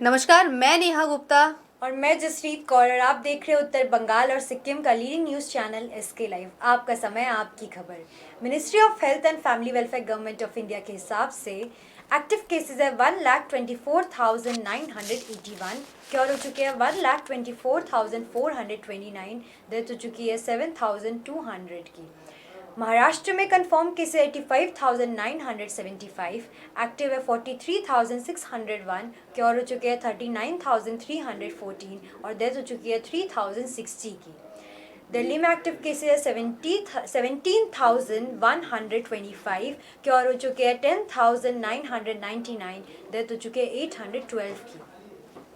नमस्कार, मैं नेहा गुप्ता और मैं जसप्रीत कौर और आप देख रहे हो उत्तर बंगाल और सिक्किम का leading news channel SK live. आपका समय, आपकी खबर। Ministry of health and family welfare government of India के हिसाब से एक्टिव केसेज है 1,24,981, क्योर हो चुके हैं 1,24,429, डेथ हो चुकी है 7,200 की। महाराष्ट्र में कंफर्म केसेस 85,975, एक्टिव है 43,601, क्योर हो चुके हैं 39,314 और डेथ हो चुकी है 3,060 की। दिल्ली में एक्टिव केसेस है 17,125, क्योर हो चुके हैं 10,999, डेथ हो चुके हैं 812 की।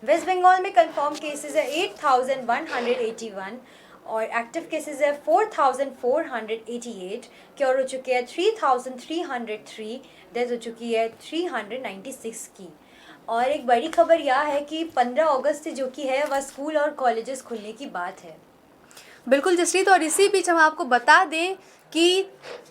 वेस्ट बंगाल में कंफर्म केसेस है 8,181 और एक्टिव केसेस है 4,488, क्योर हो चुके हैं 3,303, डेथ हो चुकी है 396 की। और एक बड़ी खबर यह है कि 15 अगस्त से जो कि है वह स्कूल और कॉलेजेस खुलने की बात है। बिल्कुल जसप्रीत, और इसी बीच हम आपको बता दें कि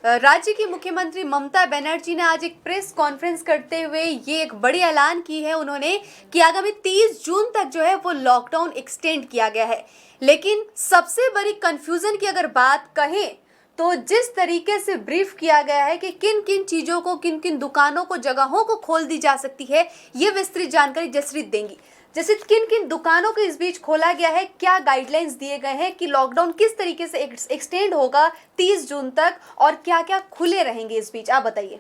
राज्य की मुख्यमंत्री ममता बनर्जी ने आज एक प्रेस कॉन्फ्रेंस करते हुए ये एक बड़ी ऐलान की है उन्होंने कि आगामी 30 जून तक जो है वो लॉकडाउन एक्सटेंड किया गया है। लेकिन सबसे बड़ी कंफ्यूजन की अगर बात कहें तो जिस तरीके से ब्रीफ किया गया है कि किन किन चीज़ों को, किन किन दुकानों को, जगहों को खोल दी जा सकती है, ये विस्तृत जानकारी जसप्रीत देंगी। जैसे किन किन दुकानों को इस बीच खोला गया है, क्या गाइडलाइंस दिए गए हैं कि लॉकडाउन किस तरीके से एक्सटेंड होगा 30 जून तक और क्या क्या खुले रहेंगे इस बीच, आप बताइए।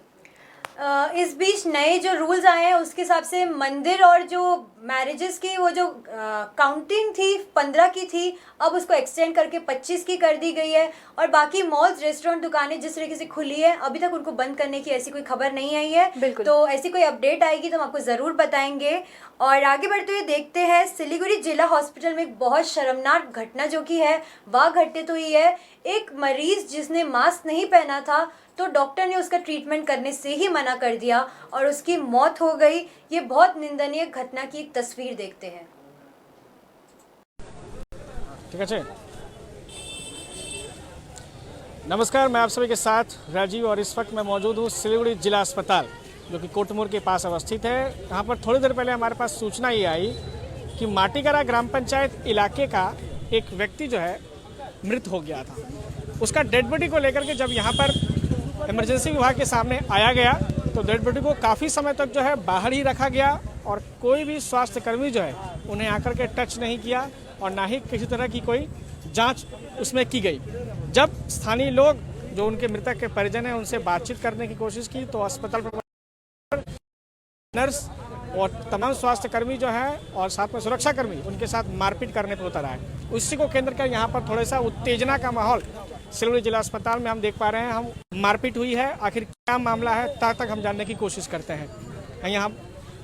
इस बीच नए जो रूल्स आए हैं उसके हिसाब से मंदिर और जो मैरिजेस की वो जो काउंटिंग थी 15 की थी, अब उसको एक्सटेंड करके 25 की कर दी गई है। और बाकी मॉल्स, रेस्टोरेंट, दुकानें जिस तरीके से खुली है अभी तक उनको बंद करने की ऐसी कोई खबर नहीं आई है। तो ऐसी कोई अपडेट आएगी तो हम आपको ज़रूर बताएंगे। और आगे बढ़ते हुए देखते हैं, सिलीगुड़ी जिला हॉस्पिटल में एक बहुत शर्मनाक घटना जो कि है वह घटित हुई है। एक मरीज जिसने मास्क नहीं पहना था तो डॉक्टर ने उसका ट्रीटमेंट करने से ही मना कर दिया और उसकी मौत हो गई। ये बहुत निंदनीय घटना की एक तस्वीर देखते हैं। ठीक है, नमस्कार, मैं आप सभी के साथ राजीव और इस वक्त मैं मौजूद हूँ सिलीगुड़ी जिला अस्पताल जो कि कोटमूर के पास अवस्थित है। यहाँ पर थोड़ी देर पहले हमारे पास सूचना ये आई कि माटीगरा ग्राम पंचायत इलाके का एक व्यक्ति जो है मृत हो गया था। उसका डेड बॉडी को लेकर के जब यहाँ पर इमरजेंसी विभाग के सामने आया गया तो डेड बॉडी को काफ़ी समय तक जो है बाहर ही रखा गया और कोई भी स्वास्थ्य कर्मी जो है उन्हें आकर के टच नहीं किया और ना ही किसी तरह की कोई जांच उसमें की गई। जब स्थानीय लोग जो उनके मृतक के परिजन हैं उनसे बातचीत करने की कोशिश की तो अस्पताल नर्स और तमाम स्वास्थ्य कर्मी जो है और साथ में सुरक्षा कर्मी उनके साथ मारपीट करने पर उतर आए। उसी को केंद्र कर यहाँ पर थोड़ा सा उत्तेजना का माहौल सिलीगुड़ी जिला अस्पताल में हम देख पा रहे हैं। हम मारपीट हुई है, आखिर क्या मामला है तक हम जानने की कोशिश करते हैं। यहाँ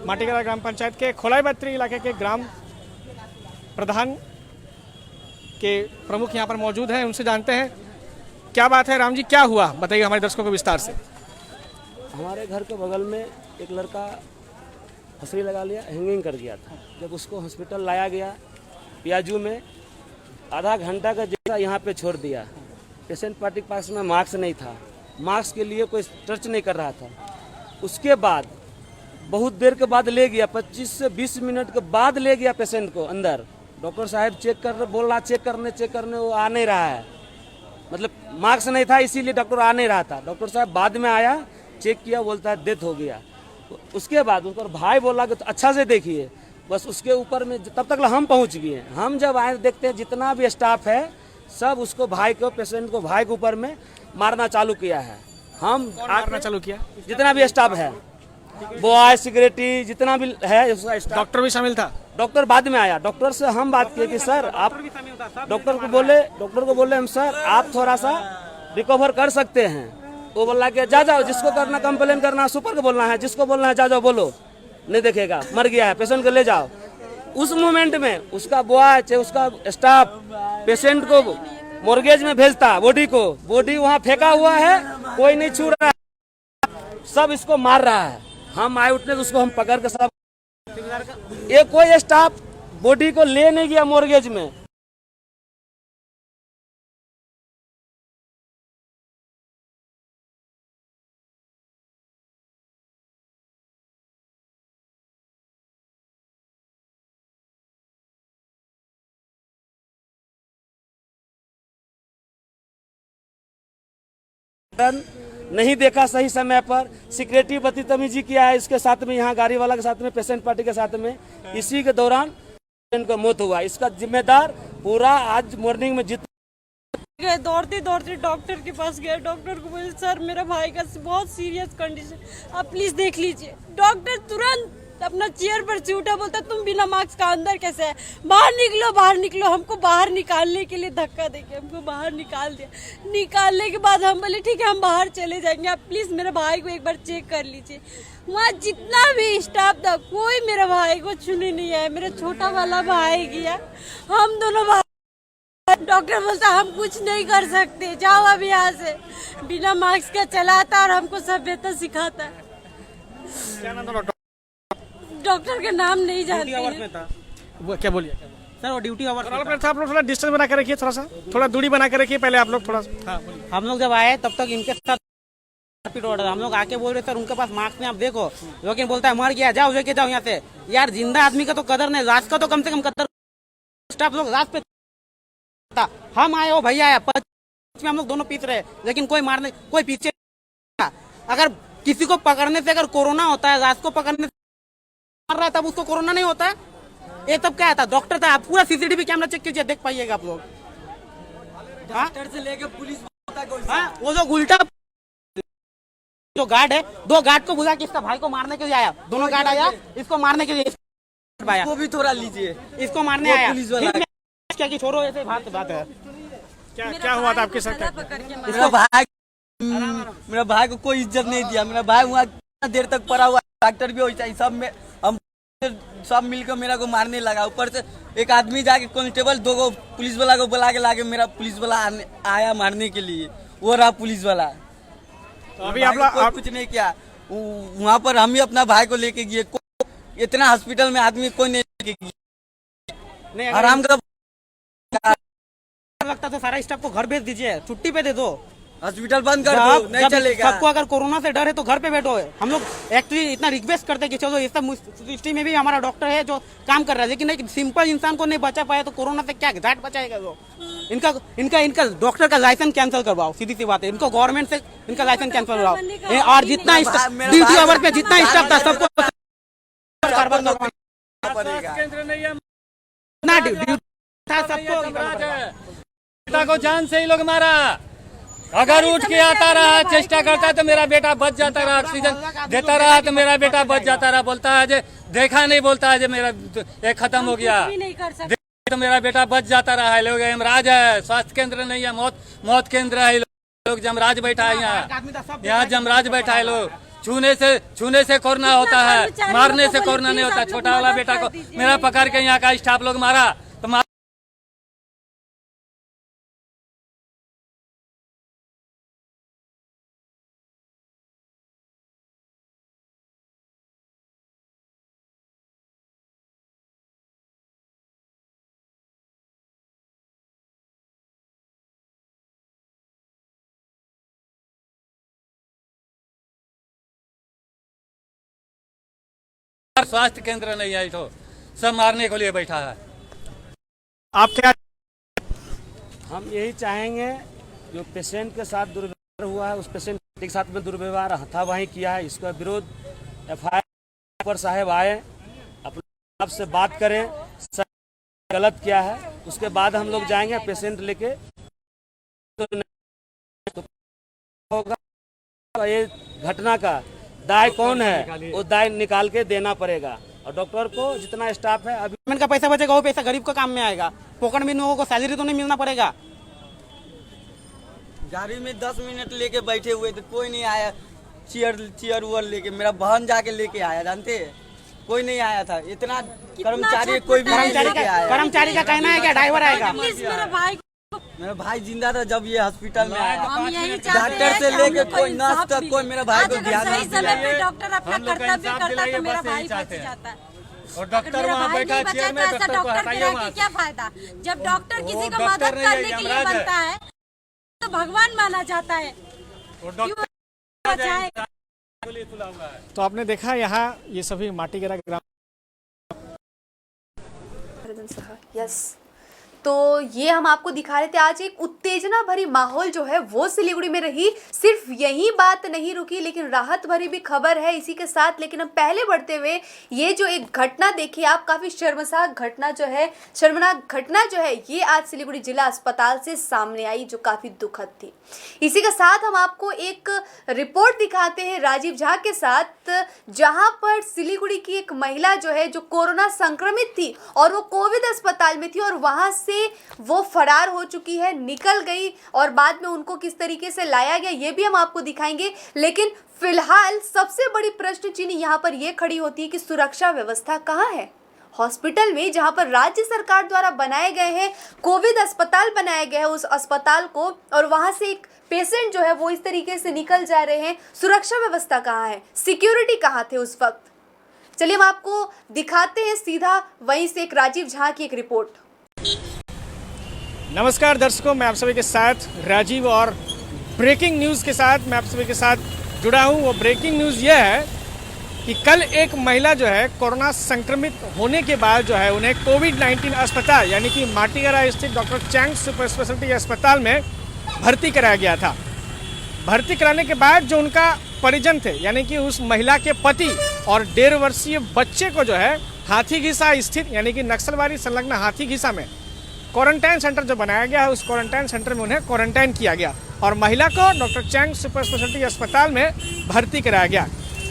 माटीगरा ग्राम पंचायत के खोलाई बत्री इलाके के ग्राम प्रधान के प्रमुख यहाँ पर मौजूद हैं, उनसे जानते हैं क्या बात है। राम जी, क्या हुआ, बताइए हमारे दर्शकों को विस्तार से। हमारे घर के बगल में एक लड़का फंसरी लगा लिया, हैंगिंग कर गया था। जब उसको हॉस्पिटल लाया गया पियाजू में, आधा घंटा का जैसा यहाँ पे छोड़ दिया। पेशेंट पार्टी के पास में मास्क नहीं था, मास्क के लिए कोई टच नहीं कर रहा था। उसके बाद बहुत देर के बाद ले गया, 25 से 20 मिनट के बाद ले गया पेशेंट को अंदर। डॉक्टर साहब चेक कर बोल रहा चेक करने वो आ नहीं रहा है, मतलब मास्क नहीं था इसीलिए डॉक्टर आ नहीं रहा था। डॉक्टर साहब बाद में आया, चेक किया, बोलता है डेथ हो गया। उसके बाद उसका भाई बोला कि तो अच्छा से देखिए, बस उसके ऊपर में तब तक हम पहुंच गए। हम जब आए देखते हैं जितना भी स्टाफ है सब उसको भाई को, पेशेंट को, भाई के ऊपर में मारना चालू किया है। हम मारना चालू किया, जितना भी स्टाफ है, बॉय, सिक्योरिटी, जितना भी है, डॉक्टर भी शामिल था। डॉक्टर बाद में आया। डॉक्टर से हम बात किए कि सर आप, डॉक्टर को बोले हम सर आप थोड़ा सा रिकवर कर सकते हैं। वो बोला कि जा जाओ, जिसको करना कंप्लेन करना सुपर को बोलना है, जिसको बोलना है जा जाओ बोलो, नहीं देखेगा, मर गया है, पेशेंट को ले जाओ। उस मोमेंट में उसका बॉय चाहे उसका स्टाफ पेशेंट को मॉर्गेज में भेजता, बॉडी वहाँ फेंका हुआ है, कोई नहीं छू रहा है, सब इसको मार रहा है। हम आए उठने तो उसको हम पकड़ के सब, ये कोई स्टाफ बॉडी को ले नहीं गया मॉर्गेज में। नहीं देखा सही समय पर, सिक्योरिटी बदतमीजी किया है इसके साथ में, यहाँ गाड़ी वाला के साथ में, पेशेंट पार्टी के साथ में। इसी के दौरान पेशेंट का मौत हुआ। इसका जिम्मेदार पूरा आज मॉर्निंग में गए, दौड़ते दौड़ते डॉक्टर के पास गए। डॉक्टर को बोले सर मेरा भाई का बहुत सीरियस कंडीशन, आप प्लीज देख लीजिए। डॉक्टर तुरंत अपना चेयर पर से उठा, बोलता तुम बिना मास्क का अंदर कैसे है, बाहर निकलो बाहर निकलो। हमको बाहर निकालने के लिए धक्का देके हमको बाहर निकाल दिया। निकालने के बाद हम बोले ठीक है हम बाहर चले जाएंगे, आप प्लीज मेरे भाई को एक बार चेक कर लीजिए। वहाँ जितना भी स्टाफ था कोई मेरे भाई को छूने नहीं आया। मेरा छोटा वाला भाई गया, हम दोनों भाई। डॉक्टर बोलता हम कुछ नहीं कर सकते, जाओ अब यहाँ से। बिना मास्क का चलाता और हमको सभ्यता सिखाता है। क्या नाम था डॉक्टर? डॉक्टर का नाम नहीं जानते हैं। वो क्या बोलिए सर, वो ड्यूटी आवर्स आप लोग थोड़ा डिस्टेंस बना कर रखिए, थोड़ा दूरी बना कर रखिए पहले आप लोग थोड़ा। हाँ बोलिए। हम लोग जब आए तब तक इनके साथ मारपीट हो रहा था। हम लोग आके बोल रहे सर उनके पास मास्क नहीं, आप देखो। लेकिन बोलता है मर गया, जाओ लेके जाओ यहाँ से। यार जिंदा आदमी का तो कदर नहीं, लाश का तो कम से कम कदर। स्टाफ लोग लाश पे था, हम आए हो भैया आया, हम लोग दोनों पीस रहे, लेकिन कोई मारने कोई पीछे। अगर किसी को पकड़ने से अगर कोरोना होता है, लाश को पकड़ने से मार रहा है तब उसको कोरोना नहीं होता है। ये तब क्या था, डॉक्टर था। पूरा सीसीटीवी कैमरा चेक कीजिए, देख पाइएगा आप लोग। डॉक्टर से लेके पुलिस, वो जो उल्टा जो गार्ड है, 2 गार्ड को बुला के इसका भाई को मारने के लिए आया। दोनों गार्ड आया इसको मारने के लिए, इसको भी थोड़ा लीजिए, इसको मारने आया। क्या कि छोड़ो, ऐसे बात है। क्या हुआ था आपके साथ? मेरा भाई को कोई इज्जत नहीं दिया। मेरा भाई वहाँ कितना देर तक पड़ा हुआ, डॉक्टर भी वैसा ही, सब में हम सब मिलकर मेरा को मारने लगा। ऊपर से एक आदमी जाके कांस्टेबल 2 पुलिस वाला को बुला के लाके मेरा पुलिस वाला आया मारने के लिए, वो रहा पुलिस वाला। तो अभी आप कुछ नहीं किया। वहाँ पर हम ही अपना भाई को लेके गए। इतना हॉस्पिटल में आदमी कोई नहीं लेके गया। आराम का लगता तो सारा स्टाफ को घर भेज दीजिए, छुट्टी पे दे दो, हॉस्पिटल बंद कर दो, नहीं चलेगा। सबको अगर कोरोना से डर है तो घर पे बैठो। हम लोग एक्चुअली इतना रिक्वेस्ट करते हैं कि चलो, इस सब सिस्टम में भी हमारा डॉक्टर है जो काम कर रहा है, लेकिन एक सिंपल इंसान को नहीं बचा पाया तो कोरोना से क्या घाट बचाएगा वो। इनका डॉक्टर का लाइसेंस कैंसिल करवाओ, सीधी सी बात है। इनको गवर्नमेंट से इनका लाइसेंस कैंसिल करवाओ। और जितना ड्यूटी आवर पे जितना स्टाफ था सबको बेटा को जान से ही लोग मारा। अगर उठ के आता रहा, चेष्टा करता तो मेरा बेटा बच जाता रहा, ऑक्सीजन देता रहा तो मेरा बेटा बच जाता रहा। बोलता है जे देखा नहीं, बोलता है जे मेरा एक खत्म हो गया, तो मेरा बेटा बच जाता रहा है। लोग यमराज है, स्वास्थ्य केंद्र नहीं है, मौत केंद्र है। लोग जमराज बैठा है यहाँ जमराज बैठा है। लोग छूने से कोरोना होता है, मारने से कोरोना नहीं होता। छोटा वाला बेटा को मेरा पकड़ के यहाँ का स्टाफ लोग मारा तो स्वास्थ्य केंद्र नहीं है, तो सब मारने के लिए बैठा है। आप क्या? हम यही चाहेंगे, जो पेशेंट के साथ दुर्व्यवहार हुआ है, उस पेशेंट के साथ में दुर्व्यवहार हाथापाई किया है, इसका विरोध FIR पर साहब आए, अपने आप से बात करें, गलत किया है, उसके बाद हम लोग जाएंगे पेशेंट लेके। तो होगा ये घटना का दाय कौन है, वो दाय निकाल के देना पड़ेगा। और डॉक्टर को जितना स्टाफ है, अभी गवर्नमेंट का पैसा बचेगा, वो पैसा गरीब का काम में आएगा। पॉकेट में लोगों को सैलरी तो नहीं मिलना पड़ेगा। गाड़ी में 10 मिनट लेके बैठे हुए थे, कोई नहीं आया। चेयर वुअर लेके मेरा बहन जाके लेके आया, जानते हैं, कोई नहीं आया था। इतना कर्मचारी कोई भी कर्मचारी का कहना है क्या ड्राइवर आएगा? मेरा भाई जिंदा था जब ये हॉस्पिटल में आया। डॉक्टर से लेके कोई नर्स तक कोई मेरा भाई को ध्यान नहीं दिया। डॉक्टर अपना कर्तव्य करता तो मेरा भाई बच जाता है। और डॉक्टर वहाँ बैठा चेयर में, डॉक्टर को हटाइए वहाँ से। क्या फायदा जब डॉक्टर किसी को मदद करने के लिए बनता है तो भगवान माना जाता है। तो आपने देखा यहाँ ये सभी माटीगेरा ग्राम। यस, तो ये हम आपको दिखा रहे थे। आज एक उत्तेजना भरी माहौल जो है वो सिलीगुड़ी में रही। सिर्फ यही बात नहीं रुकी, लेकिन राहत भरी भी खबर है इसी के साथ। लेकिन हम पहले बढ़ते हुए ये जो एक घटना देखी आप, काफ़ी शर्मनाक घटना जो है ये आज सिलीगुड़ी जिला अस्पताल से सामने आई, जो काफ़ी दुखद थी। इसी के साथ हम आपको एक रिपोर्ट दिखाते हैं राजीव झा के साथ, जहां पर सिलीगुड़ी की एक महिला जो है जो कोरोना संक्रमित थी और वो कोविड अस्पताल में थी और वहां से वो फरार हो चुकी है, निकल गई, और बाद में उनको किस तरीके से लाया गया ये भी हम आपको दिखाएंगे। लेकिन फिलहाल सबसे बड़ी प्रश्न चिन्ह यहाँ पर ये खड़ी होती है कि सुरक्षा व्यवस्था कहाँ है हॉस्पिटल में, जहां पर राज्य सरकार द्वारा बनाए गए हैं कोविड अस्पताल बनाया गया है उस अस्पताल को, और वहां से एक पेशेंट जो है वो इस तरीके से निकल जा रहे हैं। सुरक्षा व्यवस्था कहाँ है, सिक्योरिटी कहाँ थे उस वक्त? चलिए हम आपको दिखाते हैं सीधा वहीं से एक राजीव झा की एक रिपोर्ट। नमस्कार दर्शकों, मैं आप सभी के साथ राजीव और ब्रेकिंग न्यूज़ के साथ मैं आप सभी के साथ जुड़ा हूं। वो ब्रेकिंग न्यूज़ ये है कि कल एक महिला जो है कोरोना संक्रमित होने के बाद जो है उन्हें कोविड-19 अस्पताल यानी कि माटीगरा स्थित डॉक्टर चैंग सुपर स्पेशलिटी अस्पताल में भर्ती कराया गया था। भर्ती कराने के बाद जो उनका परिजन थे यानी कि उस महिला के पति और 1.5 वर्षीय बच्चे को जो है हाथीघिसा स्थित यानी कि नक्सलवादी संलग्न हाथीघिसा में क्वारंटाइन सेंटर जो बनाया गया है उस क्वारंटाइन सेंटर में उन्हें क्वारंटाइन किया गया और महिला को डॉक्टर चैंग सुपर स्पेशलिटी अस्पताल में भर्ती कराया गया।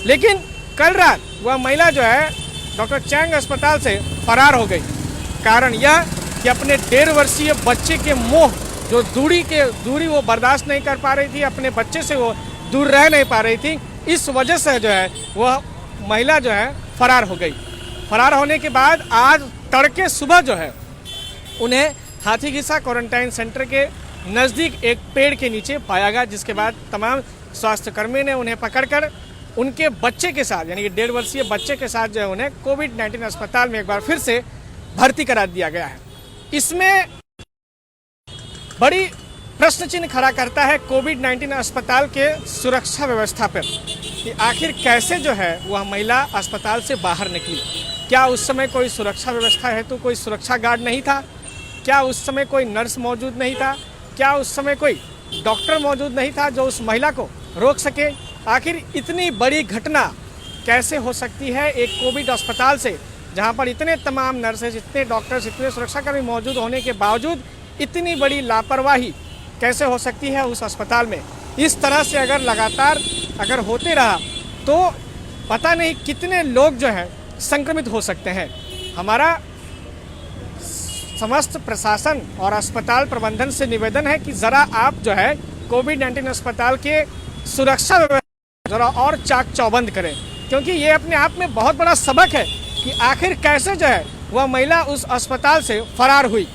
लेकिन कल रात वह महिला जो है डॉक्टर चैंग अस्पताल से फरार हो गई। कारण यह कि अपने 1.5 वर्षीय बच्चे के मोह जो दूरी वो बर्दाश्त नहीं कर पा रही थी, अपने बच्चे से वो दूर रह नहीं पा रही थी, इस वजह से जो है वह महिला जो है फरार हो गई। फरार होने के बाद आज तड़के सुबह जो है उन्हें हाथीघिसा क्वारंटाइन सेंटर के नज़दीक एक पेड़ के नीचे पाया गया, जिसके बाद तमाम स्वास्थ्यकर्मी ने उन्हें पकड़कर उनके बच्चे के साथ यानी कि 1.5 वर्षीय बच्चे के साथ जो है उन्हें कोविड-19 अस्पताल में एक बार फिर से भर्ती करा दिया गया है। इसमें बड़ी प्रश्न चिन्ह खड़ा करता है कोविड-19 अस्पताल के सुरक्षा व्यवस्था पर कि आखिर कैसे जो है वह महिला अस्पताल से बाहर निकली। क्या उस समय कोई सुरक्षा व्यवस्था हेतु कोई सुरक्षा गार्ड नहीं था? क्या उस समय कोई नर्स मौजूद नहीं था? क्या उस समय कोई डॉक्टर मौजूद नहीं था जो उस महिला को रोक सके? आखिर इतनी बड़ी घटना कैसे हो सकती है एक कोविड अस्पताल से, जहां पर इतने तमाम नर्सेज, इतने डॉक्टर्स, इतने सुरक्षाकर्मी मौजूद होने के बावजूद इतनी बड़ी लापरवाही कैसे हो सकती है उस अस्पताल में? इस तरह से अगर लगातार अगर होते रहा तो पता नहीं कितने लोग जो हैं संक्रमित हो सकते हैं। हमारा समस्त प्रशासन और अस्पताल प्रबंधन से निवेदन है कि ज़रा आप जो है कोविड-19 अस्पताल के सुरक्षा व्यवस्था ज़रा और चाक चौबंद करें, क्योंकि ये अपने आप में बहुत बड़ा सबक है कि आखिर कैसे जो है वह महिला उस अस्पताल से फरार हुई।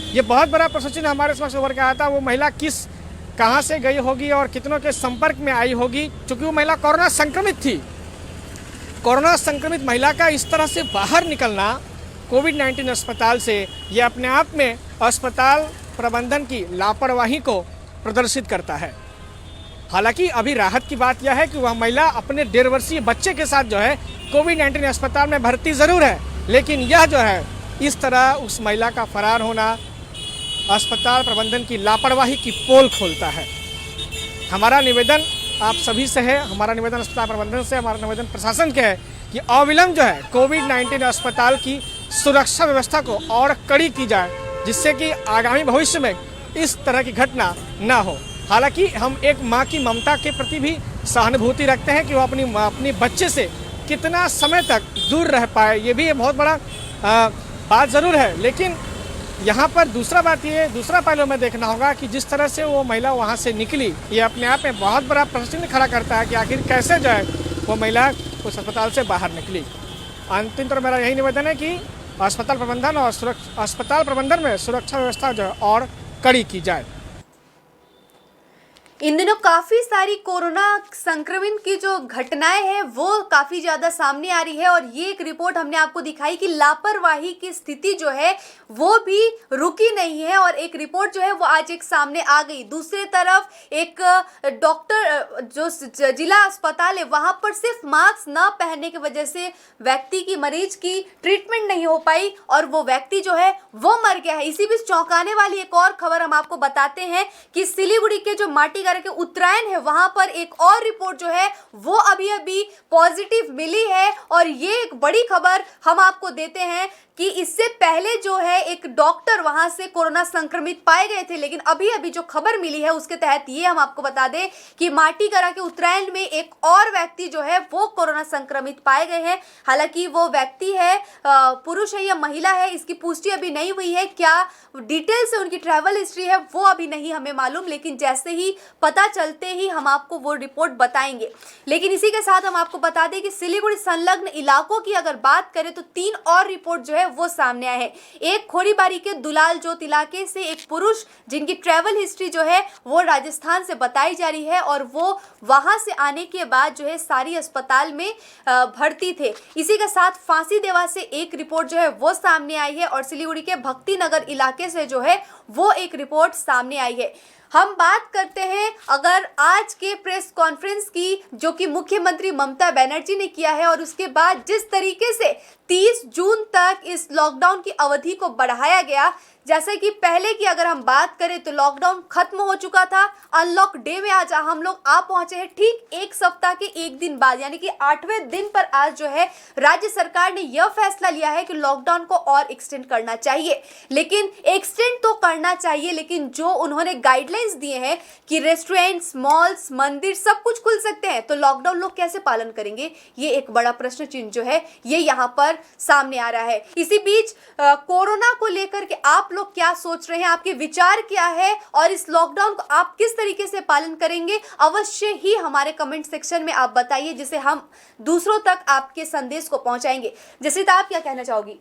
ये बहुत बड़ा प्रश्न चिन्ह हमारे समक्ष उभर के आया था। वो महिला कहाँ से गई होगी और कितनों के संपर्क में आई होगी, क्योंकि वो महिला कोरोना संक्रमित थी। कोरोना संक्रमित महिला का इस तरह से बाहर निकलना कोविड-19 अस्पताल से, ये अपने आप में अस्पताल प्रबंधन की लापरवाही को प्रदर्शित करता है। हालांकि अभी राहत की बात यह है कि वह महिला अपने 1.5 वर्षीय बच्चे के साथ जो है कोविड-19 अस्पताल में भर्ती ज़रूर है, लेकिन यह जो है इस तरह उस महिला का फरार होना अस्पताल प्रबंधन की लापरवाही की पोल खोलता है। हमारा निवेदन आप सभी से है, हमारा निवेदन अस्पताल प्रबंधन से, हमारा निवेदन प्रशासन के है कि अविलंब जो है कोविड-19 अस्पताल की सुरक्षा व्यवस्था को और कड़ी की जाए, जिससे कि आगामी भविष्य में इस तरह की घटना ना हो। हालांकि हम एक माँ की ममता के प्रति भी सहानुभूति रखते हैं कि वो अपनी बच्चे से कितना समय तक दूर रह पाए, ये भी बहुत बड़ा बात ज़रूर है। लेकिन यहाँ पर दूसरा पहलू में देखना होगा कि जिस तरह से वो महिला वहाँ से निकली, ये अपने आप में बहुत बड़ा प्रश्न खड़ा करता है कि आखिर कैसे जो है वो महिला उस अस्पताल से बाहर निकली। अंतिम तो मेरा यही निवेदन है कि अस्पताल प्रबंधन में सुरक्षा व्यवस्था जो है और कड़ी की जाए। इन दिनों काफ़ी सारी कोरोना संक्रमण की जो घटनाएं हैं वो काफ़ी ज़्यादा सामने आ रही है और ये एक रिपोर्ट हमने आपको दिखाई कि लापरवाही की स्थिति जो है वो भी रुकी नहीं है और एक रिपोर्ट जो है वो आज एक सामने आ गई। दूसरी तरफ एक डॉक्टर जो जिला अस्पताल है वहाँ पर सिर्फ मास्क ना पहनने की वजह से व्यक्ति की मरीज की ट्रीटमेंट नहीं हो पाई और वो व्यक्ति जो है वो मर गया है। इसी बीच चौंकाने वाली एक और खबर हम आपको बताते हैं कि सिलीगुड़ी के जो माटी के उत्तरायण है वहां पर एक और रिपोर्ट जो है वो अभी पॉजिटिव मिली है और ये एक बड़ी खबर हम आपको देते हैं कि इससे पहले जो है एक डॉक्टर वहां से कोरोना संक्रमित पाए गए थे, लेकिन अभी जो खबर मिली है उसके तहत ये हम आपको बता दें कि माटीगरा के उत्तरायण में एक और व्यक्ति जो है वो कोरोना संक्रमित पाए गए हैं। हालांकि वो व्यक्ति है पुरुष है या महिला है इसकी पुष्टि अभी नहीं हुई है, क्या डिटेल से उनकी ट्रैवल हिस्ट्री है वो अभी नहीं हमें मालूम, लेकिन जैसे ही पता चलते ही हम आपको वो रिपोर्ट बताएंगे। लेकिन इसी के साथ हम आपको बता दें कि सिलीगुड़ी संलग्न इलाकों की अगर बात करें तो 3 और रिपोर्ट जो है वो सामने आए हैं। एक खोरीबारी के दुलाल जोत इलाके से एक पुरुष जिनकी ट्रैवल हिस्ट्री जो है वो राजस्थान से बताई जा रही है और वो वहां से आने के बाद जो है सारी अस्पताल में भर्ती थे। इसी के साथ फांसी देवा से एक रिपोर्ट जो है वो सामने आई है और सिलीगुड़ी के भक्ति नगर इलाके से जो है वो एक रिपोर्ट सामने आई है। हम बात करते हैं अगर आज के प्रेस कॉन्फ्रेंस की जो कि मुख्यमंत्री ममता बनर्जी ने किया है और उसके बाद जिस तरीके से 30 जून तक इस लॉकडाउन की अवधि को बढ़ाया गया, जैसे कि पहले की अगर हम बात करें तो लॉकडाउन खत्म हो चुका था, अनलॉक डे में आज हम लोग आ पहुंचे हैं ठीक एक सप्ताह के एक दिन बाद, यानी कि 8वें दिन पर आज जो है राज्य सरकार ने यह फैसला लिया है कि लॉकडाउन को और एक्सटेंड करना चाहिए। लेकिन एक्सटेंड तो करना चाहिए, लेकिन जो उन्होंने गाइडलाइंस दिए हैं कि रेस्टोरेंट्स, मॉल्स, मंदिर सब कुछ खुल सकते हैं, तो लॉकडाउन लोग कैसे पालन करेंगे, ये एक बड़ा प्रश्न चिन्ह जो है ये यहाँ पर सामने आ रहा है। इसी बीच कोरोना को लेकर के आप लोग क्या सोच रहे हैं, आपके विचार क्या है और इस लॉकडाउन को आप किस तरीके से पालन करेंगे, अवश्य ही हमारे कमेंट सेक्शन में आप बताइए, जिसे हम दूसरों तक आपके संदेश को पहुंचाएंगे। जसरीता, आप क्या कहना चाहोगी?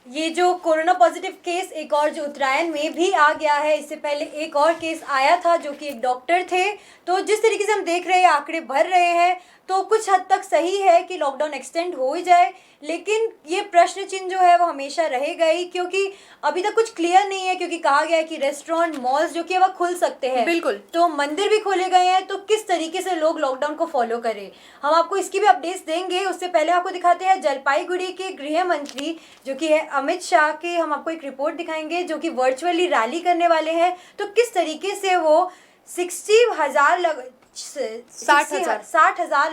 ये जो कोरोना पॉजिटिव केस एक और जो उत्तरायण में भी आ गया है, इससे पहले एक और केस आया था जो कि एक डॉक्टर थे। तो जिस तरीके से हम देख रहे हैं आंकड़े भर रहे हैं तो कुछ हद तक सही है कि लॉकडाउन एक्सटेंड हो ही जाए, लेकिन ये प्रश्न चिन्ह जो है वो हमेशा रहेगा ही, क्योंकि अभी तक कुछ क्लियर नहीं है। क्योंकि कहा गया है कि रेस्टोरेंट, मॉल्स जो कि वह खुल सकते हैं, बिल्कुल, तो मंदिर भी खोले गए हैं, तो किस तरीके से लोग लॉकडाउन को फॉलो करें, हम आपको इसकी भी अपडेट्स देंगे। उससे पहले आपको दिखाते हैं जलपाईगुड़ी के गृह मंत्री जो कि है अमित शाह के, हम आपको एक रिपोर्ट दिखाएंगे जो कि वर्चुअली रैली करने वाले हैं। तो किस तरीके से वो 60,000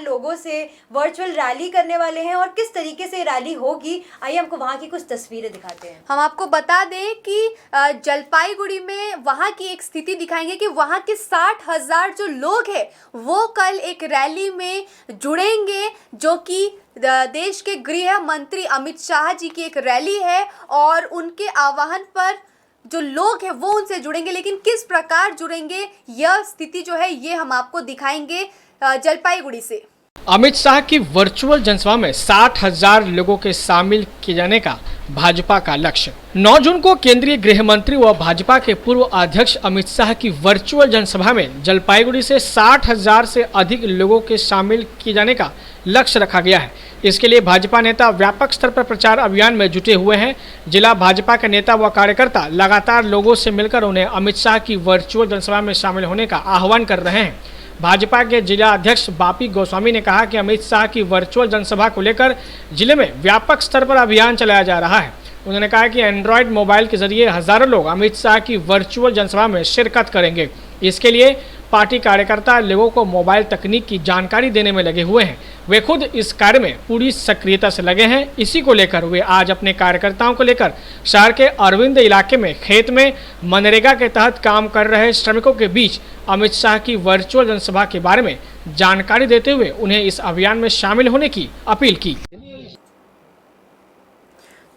लोगों से वर्चुअल रैली करने वाले हैं और किस तरीके से रैली होगी, आइए हमको वहाँ की कुछ तस्वीरें दिखाते हैं। हम आपको बता दें कि जलपाईगुड़ी में वहाँ की एक स्थिति दिखाएंगे कि वहाँ के 60,000 जो लोग हैं वो कल एक रैली में जुड़ेंगे, जो कि देश के गृह मंत्री अमित शाह जी की एक रैली है और उनके आह्वान पर जो लोग हैं वो उनसे जुड़ेंगे। लेकिन किस प्रकार जुड़ेंगे, यह स्थिति जो है ये हम आपको दिखाएंगे जलपाईगुड़ी से। अमित शाह की वर्चुअल जनसभा में 60,000 लोगों के शामिल किए जाने का भाजपा का लक्ष्य। 9 जून को केंद्रीय गृह मंत्री व भाजपा के पूर्व अध्यक्ष अमित शाह की वर्चुअल जनसभा में जलपाईगुड़ी से 60,000 से अधिक लोगों के शामिल किए जाने का लक्ष्य रखा गया है। इसके लिए भाजपा नेता व्यापक स्तर पर प्रचार अभियान में जुटे हुए हैं। जिला भाजपा के नेता व कार्यकर्ता लगातार लोगों से मिलकर उन्हें अमित शाह की वर्चुअल जनसभा में शामिल होने का आह्वान कर रहे हैं। भाजपा के जिला अध्यक्ष बापी गोस्वामी ने कहा कि अमित शाह की वर्चुअल जनसभा को लेकर जिले में व्यापक स्तर पर अभियान चलाया जा रहा है। उन्होंने कहा कि एंड्रॉयड मोबाइल के जरिए हजारों लोग अमित शाह की वर्चुअल जनसभा में शिरकत करेंगे। इसके लिए पार्टी कार्यकर्ता लोगों को मोबाइल तकनीक की जानकारी देने में लगे हुए हैं। वे खुद इस कार्य में पूरी सक्रियता से लगे हैं। इसी को लेकर वे आज अपने कार्यकर्ताओं को लेकर शहर के अरविंद इलाके में खेत में मनरेगा के तहत काम कर रहे श्रमिकों के बीच अमित शाह की वर्चुअल जनसभा के बारे में जानकारी देते हुए उन्हें इस अभियान में शामिल होने की अपील की।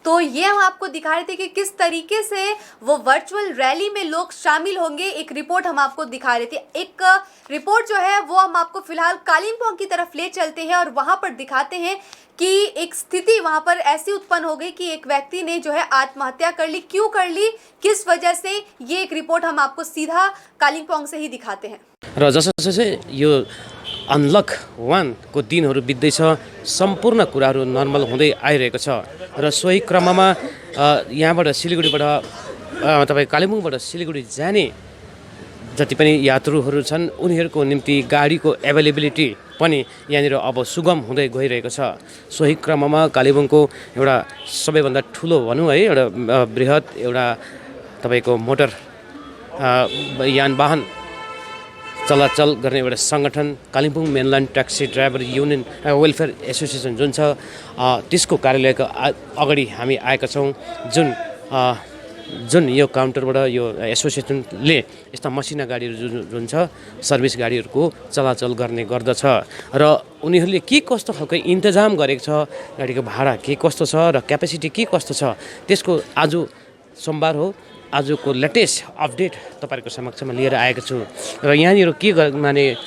तो ये हम आपको दिखा रहे थे कि किस तरीके से वो वर्चुअल रैली में लोग शामिल होंगे। एक रिपोर्ट हम आपको दिखा रहे थे। एक रिपोर्ट जो है वो हम आपको फिलहाल कालिम्पोंग की तरफ ले चलते हैं और वहाँ पर दिखाते हैं कि एक स्थिति वहाँ पर ऐसी उत्पन्न हो गई कि एक व्यक्ति ने जो है आत्महत्या कर ली। क्यों कर ली, किस वजह से, ये एक रिपोर्ट हम आपको सीधा कालिम्पोंग से ही दिखाते हैं। र जसो यो अनलक 1 को दिनहरू बित्दैछ, सम्पूर्ण कुराहरू नर्मल हुँदै आइरहेको छ र सोही क्रममा यहाँबाट सिलगढीबाट तपाईँ कालिम्पोङबाट सिलगढी जाने जति पनि यात्रुहरू छन् उनीहरूको निम्ति गाडीको एभाइलेबिलिटी पनि यहाँनिर अब सुगम हुँदै गइरहेको छ। सोही क्रममा कालिम्पोङको एउटा सबैभन्दा ठुलो भनौँ है, एउटा बृहत एउटा तपाईँको मोटर यानवाहन चलाचल गर्ने एउटा सङ्गठन Kalimpong mainland taxi driver union welfare association जुन छ, त्यसको कार्यालयको अगाडि हामी आएका छौँ, जुन यो काउन्टरबाट यो एसोसिएसनले यस्ता मसिना गाडीहरू जुन छ सर्भिस गाडीहरूको चलाचल गर्ने गर्दछ र उनीहरूले के कस्तो खालको इन्तजाम गरेको छ, गाडीको भाडा के कस्तो छ र क्यापेसिटी के कस्तो छ, त्यसको आज सोमबार हो, आजको लेटेस्ट अपडेट तपाईँहरूको समक्षमा लिएर आएको छु। र यहाँनिर के माने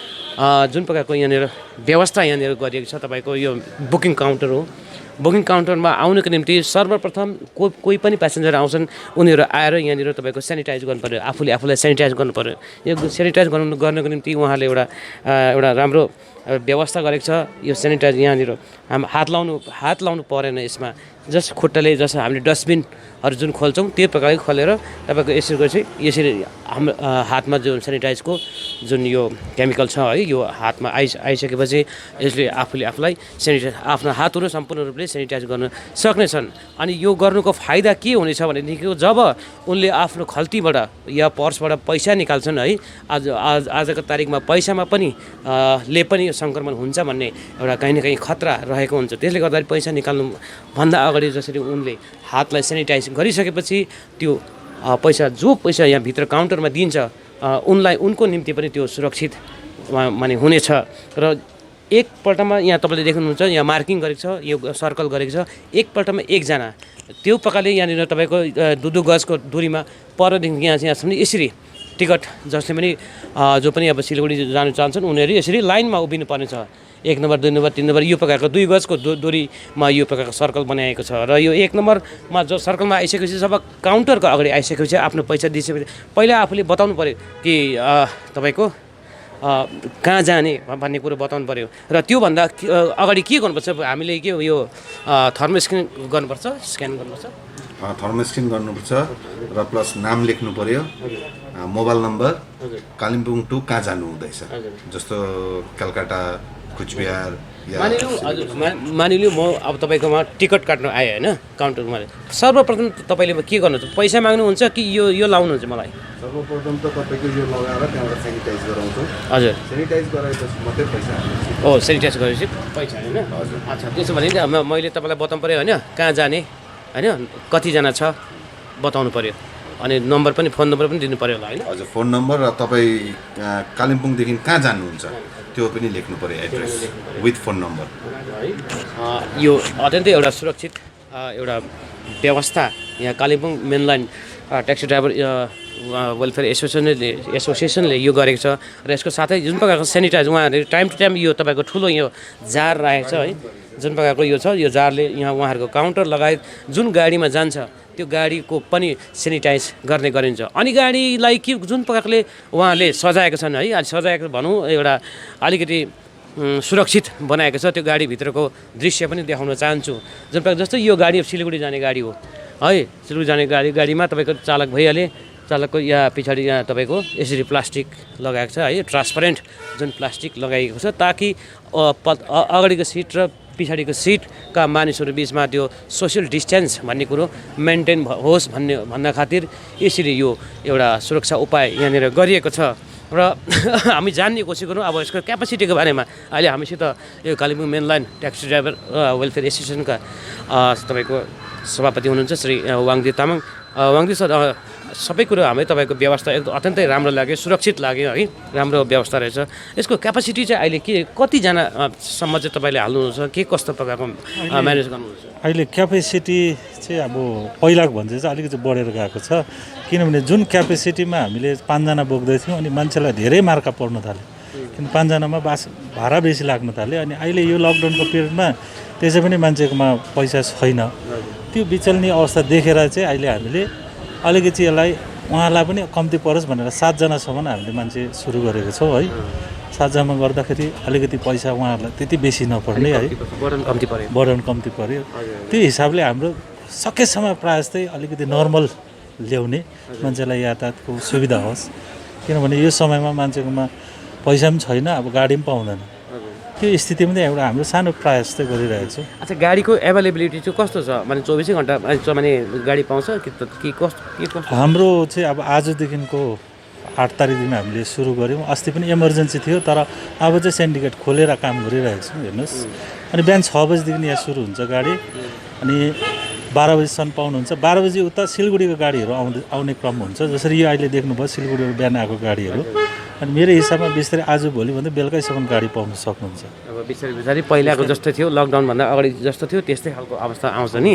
जुन प्रकारको यहाँनिर व्यवस्था यहाँनिर गरिएको छ, तपाईँको यो बुकिङ काउन्टर हो। बुकिङ काउन्टरमा आउनको निम्ति सर्वप्रथम कोही पनि प्यासेन्जर आउँछन्, उनीहरू आएर यहाँनिर तपाईँको सेनिटाइज गर्नु पऱ्यो, आफूलाई सेनिटाइज गर्नु पऱ्यो। यो सेनिटाइज गर्नको निम्ति उहाँले एउटा राम्रो व्यवस्था गरेको छ। यो सेनिटाइज यहाँनिर हात लाउनु परेन यसमा, जस्ट खुट्टाले जस्तो हामीले डस्टबिनहरू जुन खोल्छौँ त्यो प्रकारले खोलेर तपाईँको यसरी हाम्रो हातमा जुन सेनिटाइजको जुन यो केमिकल छ है, यो हातमा आइसकेपछि यसले आफूलाई सेनिटाइज आफ्नो हातहरू सम्पूर्ण रूपले सेनिटाइज गर्न सक्नेछन्। अनि यो गर्नुको फाइदा के हुनेछ भनेदेखि जब उनले आफ्नो खल्तीबाट या पर्सबाट पैसा निकाल्छन् है, आजको तारिकमा पैसामा पनि ले पनि सङ्क्रमण हुन्छ भन्ने एउटा कहीँ न कहीँ खतरा रहेको हुन्छ। त्यसले गर्दाखेरि पैसा निकाल्नु भन्दा अगाडि जसरी उनले हातलाई सेनिटाइज गरिसकेपछि त्यो जो पैसा यहाँ भित्र काउन्टरमा दिन्छ उनको निम्ति पनि त्यो सुरक्षित माने हुनेछ। र एकपल्टमा यहाँ तपाईँले देख्नुहुन्छ यहाँ मार्किङ गरेको छ, यो सर्कल गरेको छ, एकपल्टमा एकजना, त्यो प्रकारले यहाँनिर तपाईँको 2 गजको दूरीमा परदेखि यहाँसम्म यसरी टिकट जसले पनि जो पनि अब सिलगढी जानु चाहन्छन् उनीहरू यसरी लाइनमा उभिनु पर्नेछ। 1 नम्बर 2 नम्बर 3 नम्बर यो प्रकारको 2 गजको दूरीमा यो प्रकारको सर्कल बनाएको छ। र यो 1 नम्बरमा जो सर्कलमा आइसकेपछि जब काउन्टरको अगाडि आइसकेपछि आफ्नो पैसा दिइसकेपछि पहिला आफूले बताउनु पऱ्यो कि तपाईँको कहाँ जाने भन्ने कुरो बताउनु पऱ्यो। र त्योभन्दा अगाडि के गर्नुपर्छ, हामीले के यो थर्मल स्क्यान गर्नुपर्छ, थर्मल स्क्यान गर्नुपर्छ र प्लस नाम लेख्नु पऱ्यो, मोबाइल नम्बर, कालिम्पोङ टु कहाँ जानु हुँदैछ, जस्तो कलकत्ता, कुचबिहार। मानिलिनु म अब तपाईँकोमा टिकट काट्नु आएँ होइन काउन्टरमा, सर्वप्रथम तपाईँले के गर्नुहुन्छ, पैसा माग्नुहुन्छ कि यो लाउनुहुन्छ मलाई? सर्वप्रथम त तपाईँको यो लगाएर त्यहाँबाट सेनिटाइज गराउँछौँ। हजुर, सेनिटाइज गराएपछि मात्रै पैसा हाल्नुहुन्छ। सेनिटाइज गरेपछि पैसा होइन? हजुर। अच्छा, त्यसो भने मैले तपाईँलाई बताउनु पऱ्यो होइन, कहाँ जाने होइन, कतिजना छ बताउनु पऱ्यो, अनि नम्बर पनि फोन नम्बर पनि दिनु पऱ्यो होला होइन? हजुर, फोन नम्बर र तपाईँ कालिम्पोङदेखि कहाँ जानुहुन्छ त्यो पनि लेख्नु पऱ्यो, एड्रेस विथ फोन नम्बर। यो अत्यन्तै एउटा सुरक्षित एउटा व्यवस्था यहाँ Kalimpong mainland taxi driver welfare एसोसिएसनले यो गरेको छ। र यसको साथै जुन प्रकारको सेनिटाइज उहाँहरूले टाइम टु टाइम यो तपाईँको ठुलो यो जार राखेको छ है, जुन प्रकारको यो छ, यो जारले यहाँ उहाँहरूको काउन्टर लगायत जुन गाडीमा जान्छ त्यो गाडीको पनि सेनिटाइज गर्ने गरिन्छ। अनि गाडीलाई के जुन प्रकारले उहाँले सजाएको छन् है, सजाएको भनौँ एउटा अलिकति सुरक्षित बनाएको छ, त्यो गाडीभित्रको दृश्य पनि देखाउन चाहन्छु। जुन प्रकार जस्तो यो गाडी सिलगढी जाने गाडी हो है, सिलगढी जाने गाडीमा तपाईँको चालक भइहाले, चालकको यहाँ पछाडि यहाँ तपाईँको यसरी प्लास्टिक लगाएको छ है, ट्रान्सपरेन्ट जुन प्लास्टिक लगाइएको छ ताकि अगाडिको सिट र पछाडिको सिटका मानिसहरू बिचमा त्यो सोसियल डिस्टेन्स भन्ने कुरो मेन्टेन होस् भन्ने खातिर यसरी यो एउटा सुरक्षा उपाय यहाँनिर गरिएको छ। र हामी जान्ने कोसिस गरौँ अब यसको क्यापासिटीको बारेमा। अहिले हामीसित यो Kalimpong mainland taxi driver welfare एसोसिएसनका तपाईँको सभापति हुनुहुन्छ श्री वाङदी तामाङ। वाङदी सर, सबै कुरो हामी तपाईँको व्यवस्था एकदम अत्यन्तै राम्रो लाग्यो, सुरक्षित लाग्यो है, राम्रो व्यवस्था रहेछ। यसको क्यापासिटी चाहिँ अहिले कतिजनासम्म चाहिँ तपाईँले हाल्नुहुन्छ, के कस्तो प्रकारको म्यानेज गर्नुहुन्छ? अहिले क्यापेसिटी चाहिँ अब पहिलाको भन्दा चाहिँ अलिकति बढेर गएको छ, किनभने जुन क्यापेसिटीमा हामीले 5 जना बोक्दै थियौँ अनि मान्छेलाई धेरै मार्का पर्न थाल्यो, किन 5 जनामा भाडा बेसी लाग्न थाल्यो। अनि अहिले यो लकडाउनको पिरियडमा त्यसै पनि मान्छेकोमा पैसा छैन, त्यो बिचल्ने अवस्था देखेर चाहिँ अहिले हामीले अलिकति यसलाई उहाँलाई पनि कम्ती परोस् भनेर 7 जनासम्म हामीले मान्छे सुरु गरेको छौँ है। 7 जना गर्दाखेरि अलिकति पैसा उहाँहरूलाई त्यति बेसी नपर्ने है, बर्डन कम्ती पर्यो। त्यो हिसाबले हाम्रो सकेसम्म प्रायः जस्तै अलिकति नर्मल ल्याउने, मान्छेलाई यातायातको सुविधा होस्, किनभने यो समयमा मान्छेकोमा पैसा पनि छैन, अब गाडी पनि पाउँदैन। त्यो स्थितिमा चाहिँ एउटा हाम्रो सानो प्रयास चाहिँ गरिरहेको छौँ। अच्छा, गाडीको एभाइलेबिलिटी चाहिँ कस्तो छ? माने 24 घन्टा माने गाडी पाउँछ कि कस्तो? हाम्रो चाहिँ अब आजदेखिको 8 तारिकदेखि हामीले सुरु गऱ्यौँ। अस्ति पनि इमर्जेन्सी थियो, तर अब चाहिँ सिन्डिकेट खोलेर काम गरिरहेको छौँ। हेर्नुहोस्, अनि बिहान 6 बजीदेखि यहाँ सुरु हुन्छ गाडी, अनि 12 बजीसम्म पाउनुहुन्छ। 12 बजी उता सिलगढीको गाडीहरू आउने क्रम हुन्छ। जसरी यो अहिले देख्नुभयो सिलगढीबाट बिहान आएको गाडीहरू, अनि मेरो हिसाबमा बिस्तारै आज भोलि भन्दा बेलुकैसम्म गाडी पाउन सक्नुहुन्छ। अब बिस्तारै पहिलाको जस्तो थियो, लकडाउनभन्दा अगाडि जस्तो थियो त्यस्तै खालको अवस्था आउँछ नि।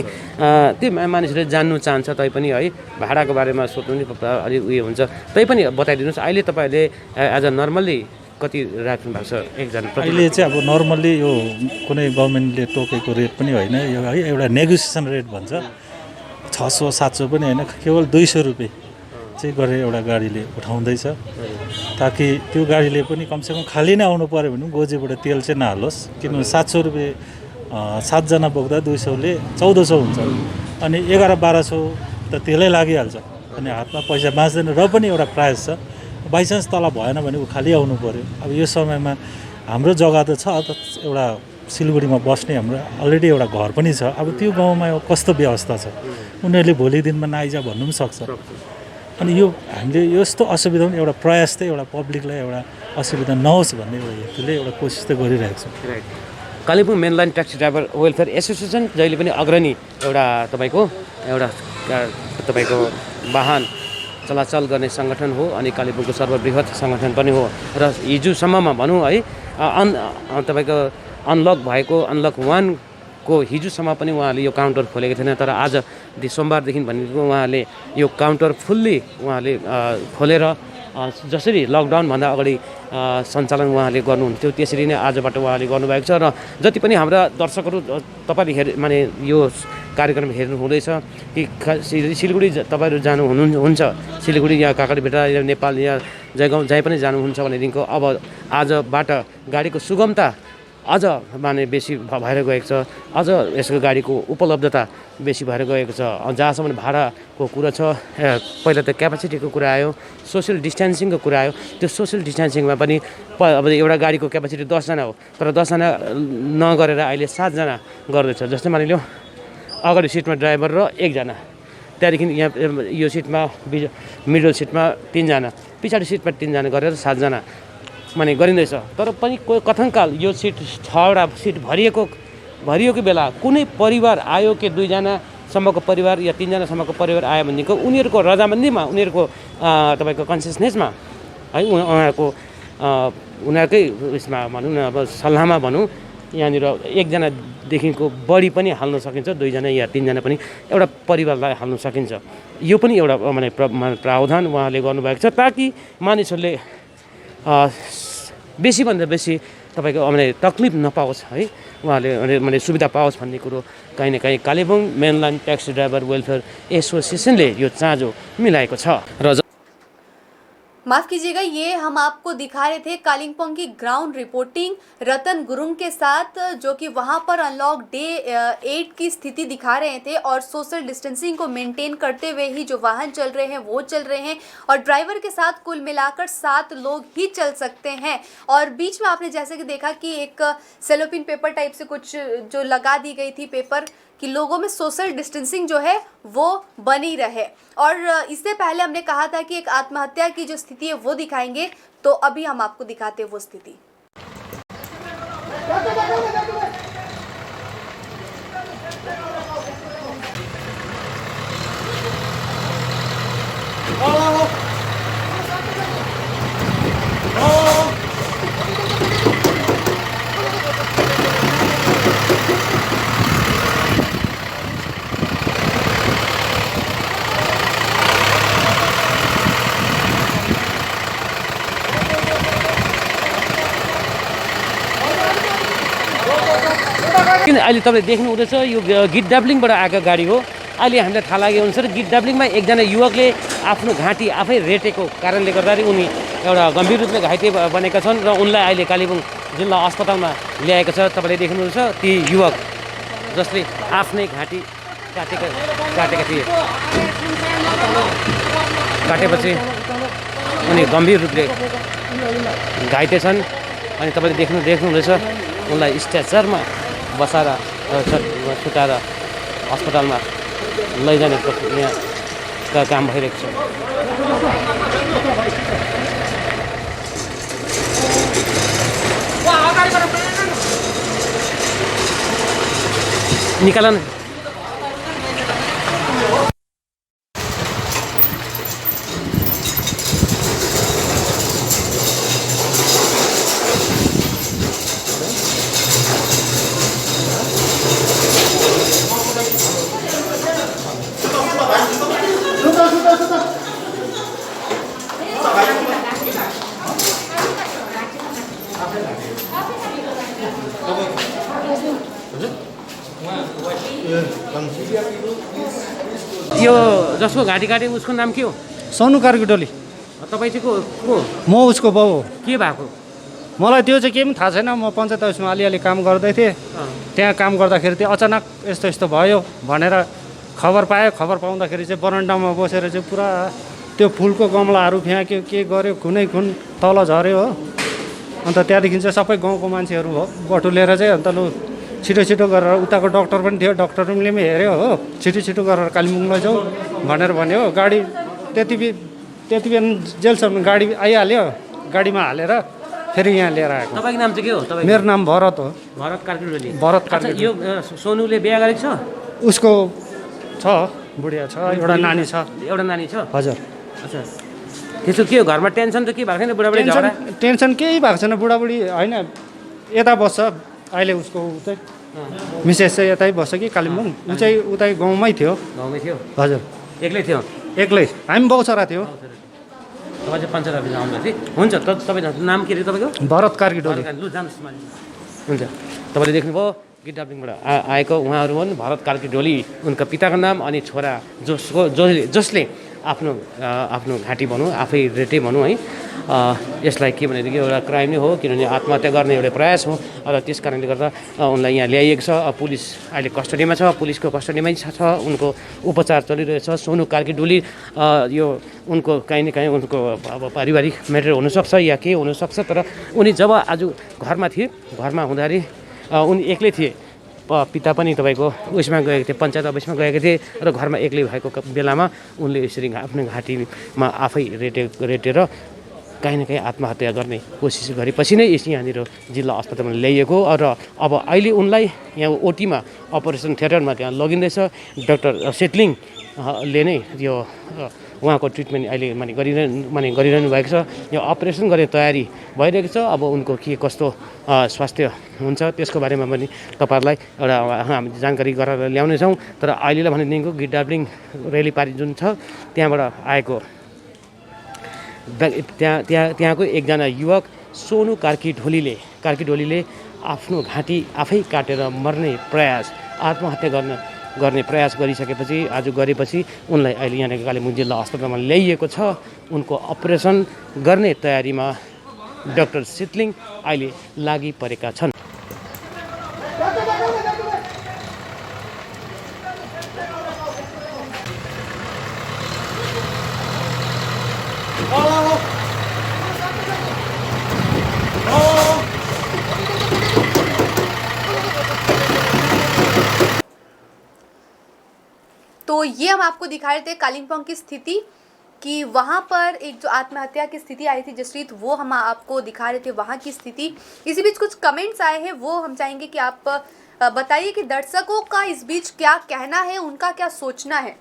त्यो मानिसहरूले जान्नु चाहन्छ तैपनि है, भाडाको बारेमा सोध्नु नि अलिक उयो हुन्छ। तैपनि बताइदिनुहोस्, अहिले तपाईँहरूले एज अ नर्मल्ली कति राख्नु भएको छ एकजना? अहिले चाहिँ अब नर्मल्ली यो कुनै गभर्मेन्टले तोकेको रेट पनि होइन यो है, एउटा नेगोसिएसन रेट भन्छ। 600-700 पनि होइन, केवल 200 रुपियाँ चाहिँ गरेर एउटा गाडीले उठाउँदैछ, ताकि त्यो गाडीले पनि कमसेकम खाली नै आउनु पऱ्यो भने गोजीबाट तेल चाहिँ नहालोस्। किनभने 700 रुपियाँ 7 जना बोक्दा 200ले 1400 हुन्छ, अनि 1100-1200 त तेलै लागिहाल्छ, अनि हातमा पैसा बाँच्दैन। र पनि एउटा प्राइस छ, बाइचान्स तल भएन भने ऊ खाली आउनु पऱ्यो। अब यो समयमा हाम्रो जग्गा त छ, एउटा सिलगढीमा बस्ने हाम्रो अलरेडी एउटा घर पनि छ। अब त्यो गाउँमा कस्तो व्यवस्था छ, उनीहरूले भोलि दिनमा नआइजा भन्नु पनि सक्छ। अनि यो हामीले यस्तो असुविधा पनि एउटा प्रयास चाहिँ एउटा पब्लिकलाई एउटा असुविधा नहोस् भन्ने एउटा हेतुले एउटा कोसिस चाहिँ गरिरहेको छौँ। Kalimpong mainline taxi driver welfare association जहिले पनि अग्रणी एउटा तपाईँको वाहन चलाचल गर्ने सङ्गठन हो, अनि कालिम्पोङको सर्वबृहत सङ्गठन पनि हो। र हिजोसम्ममा भनौँ है, तपाईँको अनलक 1 को हिजोसम्म पनि उहाँले यो काउन्टर खोलेको थिएन, तर आज सोमबारदेखि भनेको उहाँले यो काउन्टर फुल्ली उहाँले खोलेर जसरी लकडाउनभन्दा अगाडि सञ्चालन उहाँले गर्नुहुन्थ्यो त्यसरी नै आजबाट उहाँले गर्नुभएको छ। र जति पनि हाम्रा दर्शकहरू तपाईँले माने यो कार्यक्रम हेर्नु हुँदैछ कि सिलगढी तपाईँहरू जानुहुन्छ, सिलगढी या काँक्रेभिट्टा या नेपाल या जयगाउँ जहीँ पनि जानुहुन्छ भनेदेखिको अब आजबाट गाडीको सुगमता अझ माने बेसी भएर गएको छ, अझ यसको गाडीको उपलब्धता बेसी भएर गएको छ। जहाँसम्म भाडाको कुरा छ, पहिला त क्यापासिटीको कुरा आयो, सोसियल डिस्टेन्सिङको कुरा आयो। त्यो सोसियल डिस्टेन्सिङमा पनि अब एउटा गाडीको क्यापासिटी 10 जना हो, तर 10 जना नगरेर अहिले 7 जना गर्दैछ। जस्तै मानिलियो अगाडि सिटमा ड्राइभर र 1 जना, त्यहाँदेखि यहाँ यो सिटमा मिडल सिटमा 3 जना, पछाडि सिटमा 3 जना गरेर 7 जना माने गरिँदैछ। तर पनि कथनकाल यो सिट 6वटा सिट भरिएको बेला कुनै परिवार आयो कि 2 जनासम्मको परिवार या 3 जनासम्मको परिवार आयो भनेदेखि उनीहरूको रजामन्दीमा, उनीहरूको तपाईँको कन्सियसनेसमा है, उनीहरूकै उयसमा भनौँ न, अब सल्लाहमा भनौँ, यहाँनिर 1 जनादेखिको बढी पनि हाल्न सकिन्छ, 2 जना या 3 जना पनि एउटा परिवारलाई हाल्न सकिन्छ। यो पनि एउटा माने प्रावधान उहाँले गर्नुभएको छ, ताकि मानिसहरूले बेसीभन्दा बेसी तपाईँको माने तकलिफ नपाओस् है, उहाँले माने सुविधा पाओस् भन्ने कुरो कहीँ न कहीँ Kalimpong mainline taxi driver welfare एसोसिएसनले यो चाँजो मिलाएको छ। र माफ कीजिएगा, ये हम आपको दिखा रहे थे कालिम्पोंग की ग्राउंड रिपोर्टिंग रतन गुरुंग के साथ, जो कि वहां पर अनलॉक डे 8 की स्थिति दिखा रहे थे और सोशल डिस्टेंसिंग को मेंटेन करते हुए ही जो वाहन चल रहे हैं वो चल रहे हैं, और ड्राइवर के साथ कुल मिलाकर 7 लोग ही चल सकते हैं। और बीच में आपने जैसे कि देखा कि एक सेलोपिन पेपर टाइप से कुछ जो लगा दी गई थी पेपर, कि लोगों में सोशल डिस्टेंसिंग जो है वो बनी रहे। और इससे पहले हमने कहा था कि एक आत्महत्या की जो स्थिति है वो दिखाएंगे, तो अभी हम आपको दिखाते हैं वो स्थिति। किन अहिले तपाईले देख्नु हुँदैछ यो गिडडाब्लिङबाट आएको गाडी हो, अहिले हामीलाई थाहा लागेअनुसार गितडाब्लिङमा एकजना युवकले आफ्नो घाँटी आफै रेटेको कारणले गर्दाखेरि उनी एउटा गम्भीर रूपले घाइते बनेका छन् र उनलाई अहिले कालेबुङ जिल्ला अस्पतालमा ल्याएको छ। तपाईँले देख्नुहुन्छ ती युवक जसले आफ्नै घाँटी काटेका थिए। काटेपछि उनी गम्भीर रूपले घाइते छन् अनि तपाईँले देख्नुहुँदैछ उनलाई स्ट्रेचरमा बसाएर छुटाएर अस्पतालमा लैजाने यहाँ काम भइरहेको छ। निकाल न। यो जसको घाँटी काटे उसको नाम के हो? सोनु कार्की डोली। तपाईँ चाहिँ को? म उसको बाउ हो। के भएको? मलाई त्यो चाहिँ केही पनि थाहा छैन। म पञ्चायत अफिसमा अलिअलि काम गर्दै थिएँ। त्यहाँ काम गर्दाखेरि चाहिँ अचानक यस्तो यस्तो भयो भनेर खबर पाएँ। खबर पाउँदाखेरि चाहिँ बरन्डामा बसेर चाहिँ पुरा त्यो फुलको गमलाहरू फ्याँक्यो, के गर्यो, खुनै खुन तल झऱ्यो हो। अन्त त्यहाँदेखि चाहिँ सबै गाउँको मान्छेहरू बटुलेर चाहिँ अन्त लु छिटो छिटो गरेर उताको डक्टर पनि थियो, डक्टरले पनि हेऱ्यो हो, छिटो छिटो गरेर कालिम्पोङ लैजाऊ भनेर भन्यो। गाडी त्यति बेला जेलसम्म गाडी आइहाल्यो, गाडीमा हालेर फेरि यहाँ लिएर आएको। तपाईँको नाम चाहिँ के हो? मेरो नाम भरत हो। भरत कार्की डोली। भरत कार्की। यो सोनुले बिहा गरेको छ? उसको छ, बुढिया छ, एउटा नानी छ। एउटा नानी छ? हजुर। अच्छा, त्यसो के हो घरमा टेन्सन त के भएको छैन? बुढाबुढी झगडा? टेन्सन केही भएको छैन। बुढाबुढी होइन, यता बस्छ अहिले। उसको चाहिँ मिसेस चाहिँ यतै बस्छ कि कालिम्पोङ। ऊ चाहिँ उतै गाउँमै थियो। गाउँमै थियो? हजुर। एक्लै थियो? एक्लै। हामी बहुचरा थियो। तपाईँ चाहिँ पञ्चायत अफिस आउनुभएको थियो? हुन्छ। तपाईँ नाम के अरे तपाईँको? भरत कार्की डोली। लु जानुहोस्। हुन्छ। तपाईँले देख्नुभयो गितडाब्लिङबाट आएको उहाँहरू हुन् भरत कार्की डोली। उनका पिताको नाम अनि छोरा जसले आफ्नो घाँटी भनौँ, आफै रेटे भनौँ है। यसलाई के भनेदेखि एउटा क्राइम नै हो, किनभने आत्महत्या गर्ने एउटा प्रयास हो र त्यस कारणले गर्दा उनलाई यहाँ ल्याइएको छ। पुलिस अहिले कस्टडीमा छ, पुलिसको कस्टडीमै छ। उनको उपचार चलिरहेछ। सोनु कार्की डोली यो उनको काहीँ न काहीँ उनको अब पारिवारिक म्याटर हुनसक्छ या के हुनसक्छ। तर उनी जब आज घरमा थिए, घरमा हुँदाखेरि उनी एक्लै थिए। पिता पनि तपाईँको उयसमा गएको थिए, पञ्चायत अफिसमा गएको थिए र घरमा एक्लै भएको बेलामा उनले यसरी आफ्नो घाँटीमा आफै रेटेर काहीँ न काहीँ आत्महत्या गर्ने कोसिस गरेपछि नै यहाँनिर जिल्ला अस्पतालमा ल्याइएको। र अब अहिले उनलाई यहाँ ओटीमा अपरेसन थिएटरमा त्यहाँ लगिँदैछ। डाक्टर सेटलिङले नै यो उहाँको ट्रिटमेन्ट अहिले गरिरहनु भएको छ। यो अपरेसन गर्ने तयारी भइरहेको छ। अब उनको के कस्तो स्वास्थ्य हुन्छ त्यसको बारेमा पनि तपाईँहरूलाई एउटा हामी जानकारी गराएर ल्याउनेछौँ। तर अहिलेलाई भनेदेखिको गितडाब्लिङ रेली पारी जुन छ त्यहाँबाट आएको त्यहाँको एकजना युवक सोनु कार्की डोलीले आफ्नो घाँटी आफै काटेर मर्ने प्रयास, आत्महत्या गर्ने प्रयास गरेपछि उनलाई अहिले यहाँ कालेबुङ जिल्ला अस्पतालमा ल्याइएको छ। उनको अपरेसन गर्ने तयारीमा डाक्टर सेटलिङ अहिले लागि परेका छन्। तो ये हम आपको दिखा रहे थे कालिम्पोंग की स्थिति कि वहाँ पर एक जो आत्महत्या की स्थिति आई थी जसरीत, वो हम आपको दिखा रहे थे वहाँ की स्थिति। इसी बीच कुछ कमेंट्स आए हैं, वो हम चाहेंगे कि आप बताइए कि दर्शकों का इस बीच क्या कहना है, उनका क्या सोचना है।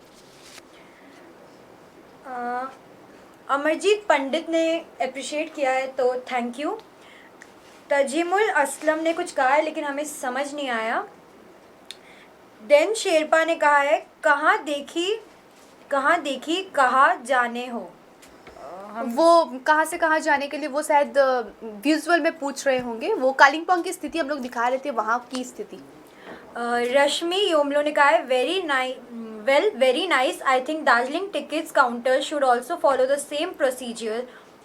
अमरजीत पंडित ने अप्रिशिएट किया है तो थैंक यू। तजीमुल असलम ने कुछ कहा है लेकिन हमें समझ नहीं आया। देन शेरपा ने कहा है कहाँ देखी कहाँ जाने हो। वो कहाँ से कहाँ जाने के लिए वो शायद विजुअल में पूछ रहे होंगे। वो कालिम्पोंग की स्थिति हम लोग दिखा रहे थे, वहाँ की स्थिति। रश्मि योमलो ने कहा है Well, very nice. I think Darjeeling tickets counter should also follow the same procedure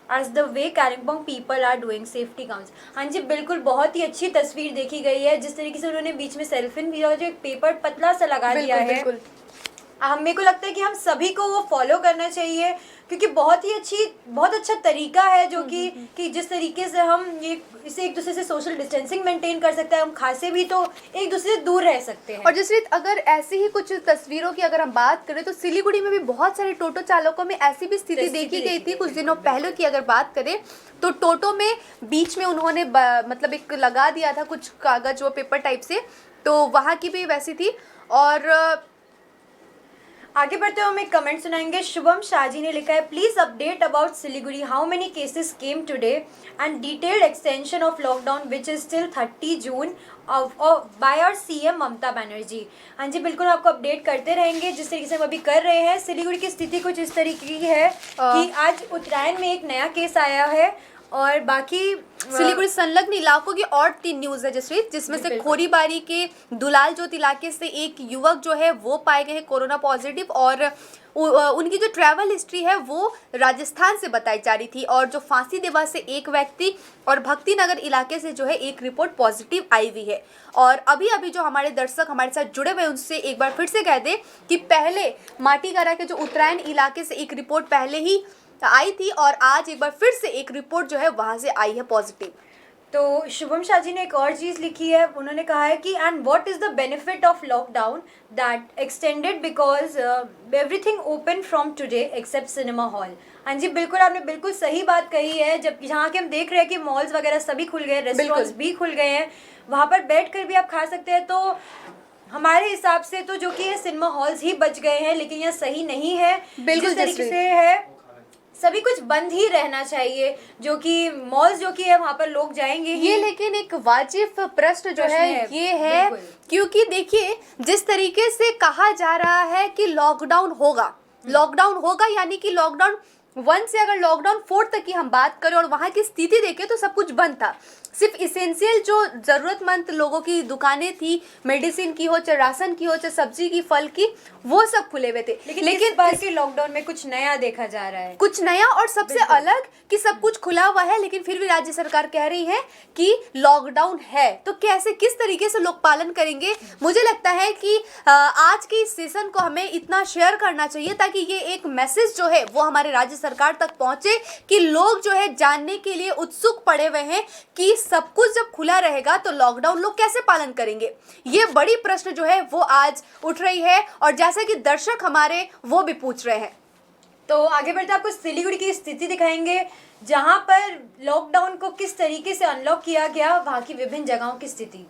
as the way Kalimpong people are doing safety counts. हाँ जी, बिल्कुल बहुत ही अच्छी तस्वीर देखी गई है, जिस तरीके से उन्होंने बीच में सेल्फिन भी और जो एक पेपर पतला सा लगा दिया है। मेरे को लगता है कि हम सभी को वो फॉलो करना चाहिए, क्योंकि बहुत अच्छा तरीका है जो कि जिस तरीके से हम इसे एक दूसरे से सोशल डिस्टेंसिंग मेंटेन कर सकते हैं। हम खांसे भी तो एक दूसरे से दूर रह सकते हैं। और जसरीत, अगर ऐसी ही कुछ तस्वीरों की अगर हम बात करें तो सिलीगुड़ी में भी बहुत सारे टोटो चालकों में ऐसी भी स्थिति देखी गई थी कुछ दिनों पहले की। अगर बात करें तो टोटो में बीच में उन्होंने मतलब एक लगा दिया था कुछ कागज, वो पेपर टाइप से, तो वहाँ की भी वैसी थी। और आगे बढ़ते हुए हम एक कमेंट सुनाएंगे। शुभम शाहजी ने लिखा है, please update about Siliguri, how many cases came today and detailed extension of lockdown which is till 30 June by our CM Mamata Banerjee. हाँ जी, बिल्कुल आपको अपडेट करते रहेंगे जिस तरीके से हम अभी कर रहे हैं। सिलीगुड़ी की स्थिति कुछ इस तरीके की है कि आज उत्तरायण में एक नया केस आया है और बाकी सिलीगुड़ी संलग्न इलाकों की और 3 न्यूज़ है जसरीत, जिसमें से खोरीबारी के दुलाल जोत इलाके से एक युवक जो है वो पाए गए हैं कोरोना पॉजिटिव, और उनकी जो ट्रैवल हिस्ट्री है वो राजस्थान से बताई जा रही थी। और जो फांसी देवा से एक व्यक्ति और भक्ति नगर इलाके से जो है एक रिपोर्ट पॉजिटिव आई हुई है। और अभी जो हमारे दर्शक हमारे साथ जुड़े हुए हैं उनसे एक बार फिर से कह दें कि पहले माटीगारा के जो उत्तरायण इलाके से एक रिपोर्ट पहले ही आई थी और आज एक बार फिर से एक रिपोर्ट जो है वहाँ से आई है पॉजिटिव। तो शुभम शाह जी ने एक और चीज़ लिखी है, उन्होंने कहा है कि and what is the benefit of lockdown that extended because everything open from today except cinema hall. हाँ जी, बिल्कुल आपने बिल्कुल सही बात कही है। जब जहाँ के हम देख रहे हैं कि मॉल्स वगैरह सभी खुल गए, रेस्टोरेंट्स भी खुल गए हैं, वहाँ पर बैठ कर भी आप खा सकते हैं। तो हमारे हिसाब से तो जो कि ये सिनेमा हॉल्स ही बच गए हैं, लेकिन यह सही नहीं है। बिल्कुल तरीके से है सभी कुछ बंद ही रहना चाहिए, जो कि मॉल्स जो कि है वहाँ पर लोग जाएंगे ही। ये लेकिन एक वाजिब प्रश्न जो है ये है, क्योंकि देखिए जिस तरीके से कहा जा रहा है कि लॉकडाउन होगा यानी कि लॉकडाउन 1 से अगर लॉकडाउन 4 तक की हम बात करें और वहाँ की स्थिति देखें तो सब कुछ बंद था। सिर्फ इसेंशियल जो ज़रूरतमंद लोगों की दुकानें थी, मेडिसिन की हो चाहे राशन की हो चाहे सब्जी की फल की, वो सब खुले हुए थे। लेकिन इस बार के लॉकडाउन में कुछ नया देखा जा रहा है, कुछ नया और सबसे अलग कि सब कुछ खुला हुआ है, लेकिन फिर भी राज्य सरकार कह रही है कि लॉकडाउन है। तो कैसे किस तरीके से लोग पालन करेंगे? मुझे लगता है कि आज के इस सेशन को हमें इतना शेयर करना चाहिए ताकि ये एक मैसेज जो है वो हमारे राज्य सरकार तक पहुंचे कि लोग जो है जानने के लिए उत्सुक पड़े हुए हैं कि सब कुछ जब खुला रहेगा तो लॉकडाउन लोग कैसे पालन करेंगे। ये बड़ी प्रश्न जो है वो आज उठ रही है और जैसा कि दर्शक हमारे वो भी पूछ रहे हैं। तो आगे बढ़ते आपको सिलीगुड़ी की स्थिति दिखाएंगे, जहां पर लॉकडाउन को किस तरीके से अनलॉक किया गया, वहां की विभिन्न जगहों की स्थिति।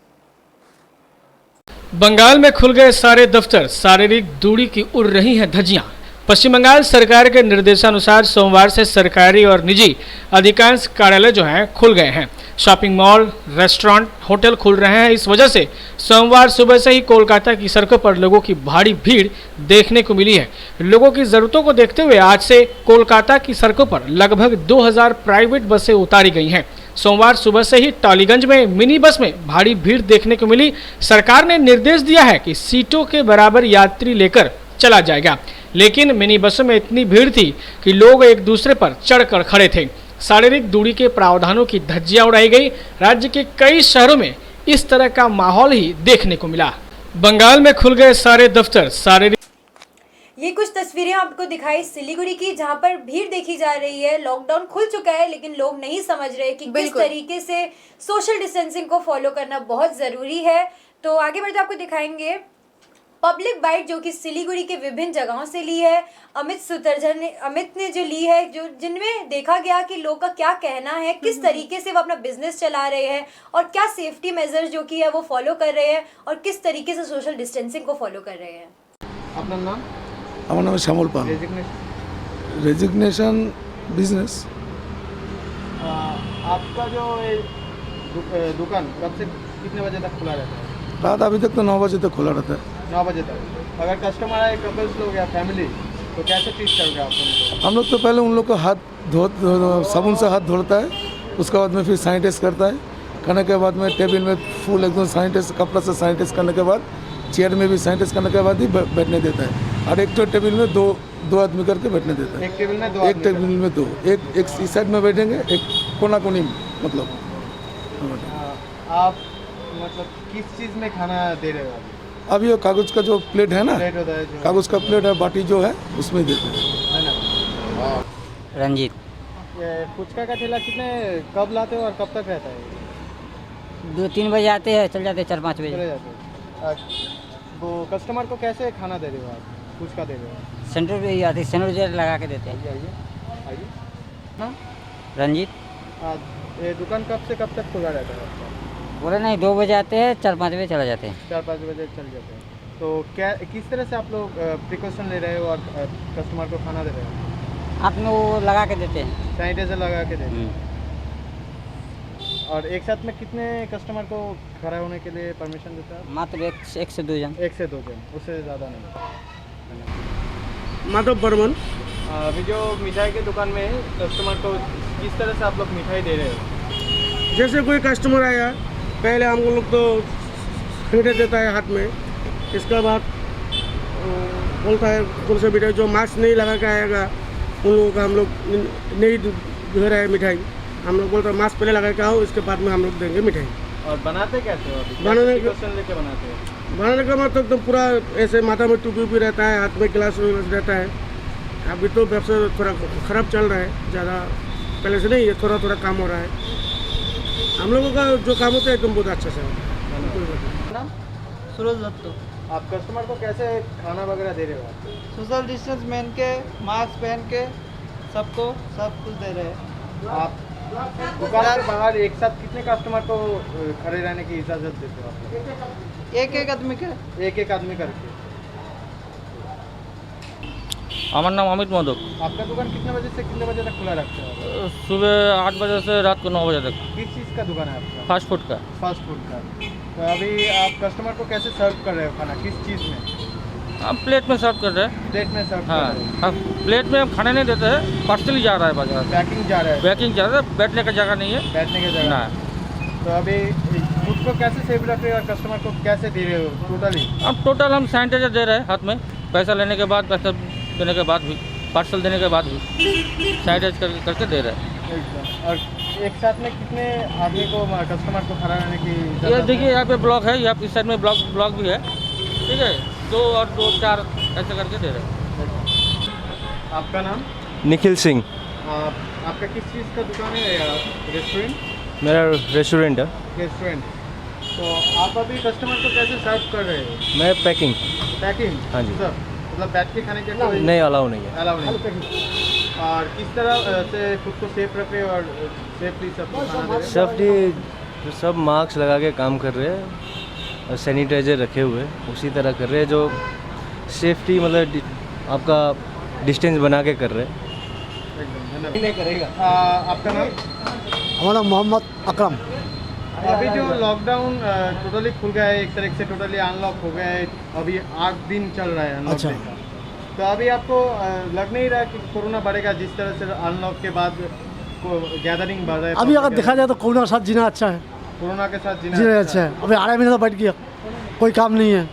बंगाल में खुल गए सारे दफ्तर, शारीरिक दूरी की उड़ रही हैं धज्जियां। पश्चिम बंगाल सरकार के निर्देशानुसार सोमवार से सरकारी और निजी अधिकांश कार्यालय जो हैं खुल गए हैं। शॉपिंग मॉल, रेस्टोरेंट, होटल खुल रहे हैं। इस वजह से सोमवार सुबह से ही कोलकाता की सड़कों पर लोगों की भारी भीड़ देखने को मिली है। लोगों की ज़रूरतों को देखते हुए आज से कोलकाता की सड़कों पर लगभग 2000 प्राइवेट बसें उतारी गई हैं। सोमवार सुबह से ही टॉलीगंज में मिनी बस में भारी भीड़ देखने को मिली। सरकार ने निर्देश दिया है कि सीटों के बराबर यात्री लेकर चला जाएगा, लेकिन मिनी बसों में इतनी भीड़ थी कि लोग एक दूसरे पर चढ़कर खड़े थे। शारीरिक दूरी के प्रावधानों की धज्जियां उड़ाई गई। राज्य के कई शहरों में इस तरह का माहौल ही देखने को मिला। बंगाल में खुल गए सारे दफ्तर, शारीरिक। ये कुछ तस्वीरें आपको दिखाई सिलीगुड़ी की, जहां पर भीड़ देखी जा रही है। लॉकडाउन खुल चुका है लेकिन लोग नहीं समझ रहे कि किस तरीके से सोशल डिस्टेंसिंग को फॉलो करना बहुत ज़रूरी है। तो आगे बढ़ते आपको दिखाएंगे पब्लिक बाइट जो कि सिलीगुड़ी के विभिन्न जगहों से ली है। अमित ने जो ली है, जो जिनमें देखा गया कि लोग का क्या कहना है, किस तरीके से वो अपना बिजनेस चला रहे हैं और क्या सेफ्टी मेजर्स जो कि है वो फॉलो कर रहे हैं और किस तरीके से सोशल डिस्टेंसिंग को फॉलो कर रहे हैं। अपना नाम? हमारा नाम है श्यामल पाल। Resignation business. आपका जो दुकान कब से कितने बजे तक खुला रहता है? रात अभी तक तो 9 बजे तक खुला रहता है। 9 बजे तक। अगर कस्टमर आए, कपल्स लोग या फैमिली, तो कैसे ट्रीट करोगे आप उनको? हम लोग तो पहले उन लोग को साबुन से हाथ धोता है, उसके बाद में फिर सैनिटाइज करता है। खाने के बाद में टेबल में फुल एकदम सैनिटाइज कपड़ा से सैनिटाइज करने के बाद चेयर में भी सैनिटाइज करने के बाद ही बैठने देता है। और एक तो टेबल में दो आदमी करके बैठने देता है। एक टेबल में दो एक टेबल में दो, एक इस साइड में बैठेंगे, एक कोना कोनी मतलब। आप मतलब किस चीज़ में खाना दे रहे हो अब ये कागज़ का जो प्लेट है ना, प्लेट होता है जो कागज़ का प्लेट है, बाटी जो है उसमें देते हैं। रंजीत ये फुचका का ठेला कितने कब लाते हो और कब तक रहता है? 2-3 बजे आते हैं, चल जाते हैं 4-5 चले बजे। जाते हो। वो कस्टमर को कैसे खाना दे रहे हो आप, फुचका दे रहे हो? सेंटर पे ही आते, सैनिटाइजर लगा के देते हैं। आइए ना। रंजीत ये दुकान कब से कब तक खुला रहता है आपका? बोले नहीं, 2 बजे आते हैं, 4-5 बजे चले जाते हैं। 4-5 बजे चल जाते हैं। तो क्या किस तरह से आप लोग प्रिकॉशन ले रहे हो और कस्टमर को खाना दे रहे हो? आपने वो लगा के देते हैं। सैनिटाइजर लगा के दे रहे हो। और एक साथ में कितने कस्टमर को खड़ा होने के लिए परमिशन देता है? मात्र एक से 2 जन। 1 से 2 जन, उससे ज़्यादा नहीं। माधव बर्मन। अभी जो मिठाई की दुकान में कस्टमर को किस तरह से आप लोग मिठाई दे रहे हो? जैसे कोई कस्टमर आया, पहले हम लोग तो फेंटे देता है हाथ में, इसके बाद बोलता है कौन सा मिठाई जो मास्क नहीं लगा के आएगा उन लोगों का हम लोग नहीं दे रहे हैं मिठाई। हम लोग बोलते हैं मास्क पहले लगा के आओ, इसके बाद में हम लोग देंगे मिठाई। और बनाते कैसे हो अभी? बनाने प्रिकॉशन लेके बनाते हो? बनाने का मतलब तो पूरा ऐसे माथा में टूपी भी रहता है, हाथ में गिलास रहता है। अभी तो व्यवसाय थोड़ा ख़राब चल रहा है, ज़्यादा पहले से नहीं है, थोड़ा थोड़ा काम हो रहा है। हम लोगों का जो काम होता है एकदम बहुत अच्छा से होता है। सूरज दत्तो। आप कस्टमर को कैसे खाना वगैरह दे रहे हो? सोशल डिस्टेंस पहन के, मास्क पहन के सबको सब कुछ दे रहे हैं। आप दुकान के बाहर एक साथ कितने कस्टमर को खड़े रहने की इजाज़त देते हो आप लोग? एक आदमी के। एक आदमी करके। আমার নাম অমিত মোদক। आपका दुकान कितने बजे से कितने बजे तक खुला रखते हो? सुबह 8 बजे से रात को 9 बजे तक। किस चीज़ का दुकान है आपका? फास्ट फूड का। फास्ट फूड का। तो अभी आप कस्टमर को कैसे सर्व कर रहे हो खाना, किस चीज़ में? हम प्लेट में सर्व कर रहे हैं। प्लेट में सर्व हाँ, कर रहे हो? अब प्लेट में हम खाने नहीं देते हैं, पार्सली जा रहा है बाजार। पैकिंग जा रहा है? पैकिंग जा रहा है, बैठने का जगह नहीं है। बैठने की जगह? ना। तो अभी खुद को कैसे सेव रख रहे हो और कस्टमर को कैसे दे रहे हो टोटली? अब टोटल हम सैनिटाइजर दे रहे हैं हाथ में, पैसा लेने के बाद, पैसा देने के बाद भी, पार्सल देने के बाद भी सैनिटाइज करके दे रहे हैं। एकदम। और एक साथ में कितने आदमी को कस्टमर को खड़ा रहने की ये इजाज़त देखिए है? यहाँ पे ब्लॉक है, यहाँ इस साइड में ब्लॉक भी है, ठीक है। 2 और 2 4 ऐसे करके दे रहे हैं। आपका नाम? निखिल सिंह। आपका किस चीज़ का दुकान है या रेस्टोरेंट? मेरा रेस्टोरेंट है। रेस्टोरेंट। तो आप अभी कस्टमर को कैसे सर्व कर रहे हो? मैं पैकिंग। पैकिंग? हाँ जी। सब मतलब बैठ के खाने के कोई नहीं, अलाउ नहीं है। अलाउ नहीं। और किस तरह से खुद को सेफ रख रहे हो और सेफली सबको खाना दे रहे हो? सब मास्क लगा के काम कर रहे हैं और सैनिटाइजर रखे हुए उसी तरह कर रहे हैं, जो सेफ्टी मतलब आपका डिस्टेंस बना के कर रहे हैं। आपका नाम? हमारा मोहम्मद अकरम। अभी जो लॉकडाउन टोटली खुल गया है, एक तरह से टोटली अनलॉक हो गया है, अभी 8 दिन चल रहा है अनलॉक का। तो अभी आपको लग नहीं रहा कि कोरोना बढ़ेगा जिस तरह से अनलॉक के बाद गैदरिंग बढ़ रहा है? अभी अगर देखा जाए तो कोरोना के साथ जीना अच्छा है। कोरोना के साथ जीना अच्छा है। अभी 2.5 महीने तो बैठ गया, कोई काम नहीं है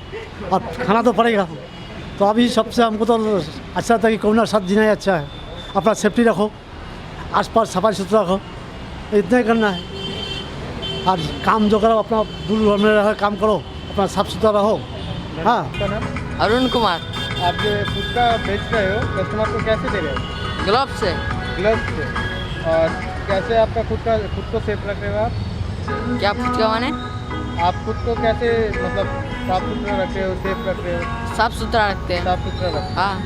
और खाना तो पड़ेगा। तो अभी सबसे हमको तो अच्छा था कि कोरोना के साथ जीना ही अच्छा है। अपना सेफ्टी रखो, आसपास सफाई सुथरा रखो, इतना ही करना है। और काम जो करो अपना दूर में रह काम करो, अपना साफ सुथरा रहो। हाँ। आपका नाम? अरुण कुमार। आप जो फुचका बेच रहे हो कस्टमर को कैसे दे रहे हो? ग्लव से। ग्लव्स से। और कैसे आपका खुद को सेफ रख रहे हो आप? क्या फुचका माने? आप खुद को कैसे मतलब साफ सुथरा रख रहे हो, सेफ रख रहे हो? साफ सुथरा रखते हैं। साफ सुथरा रख। हाँ।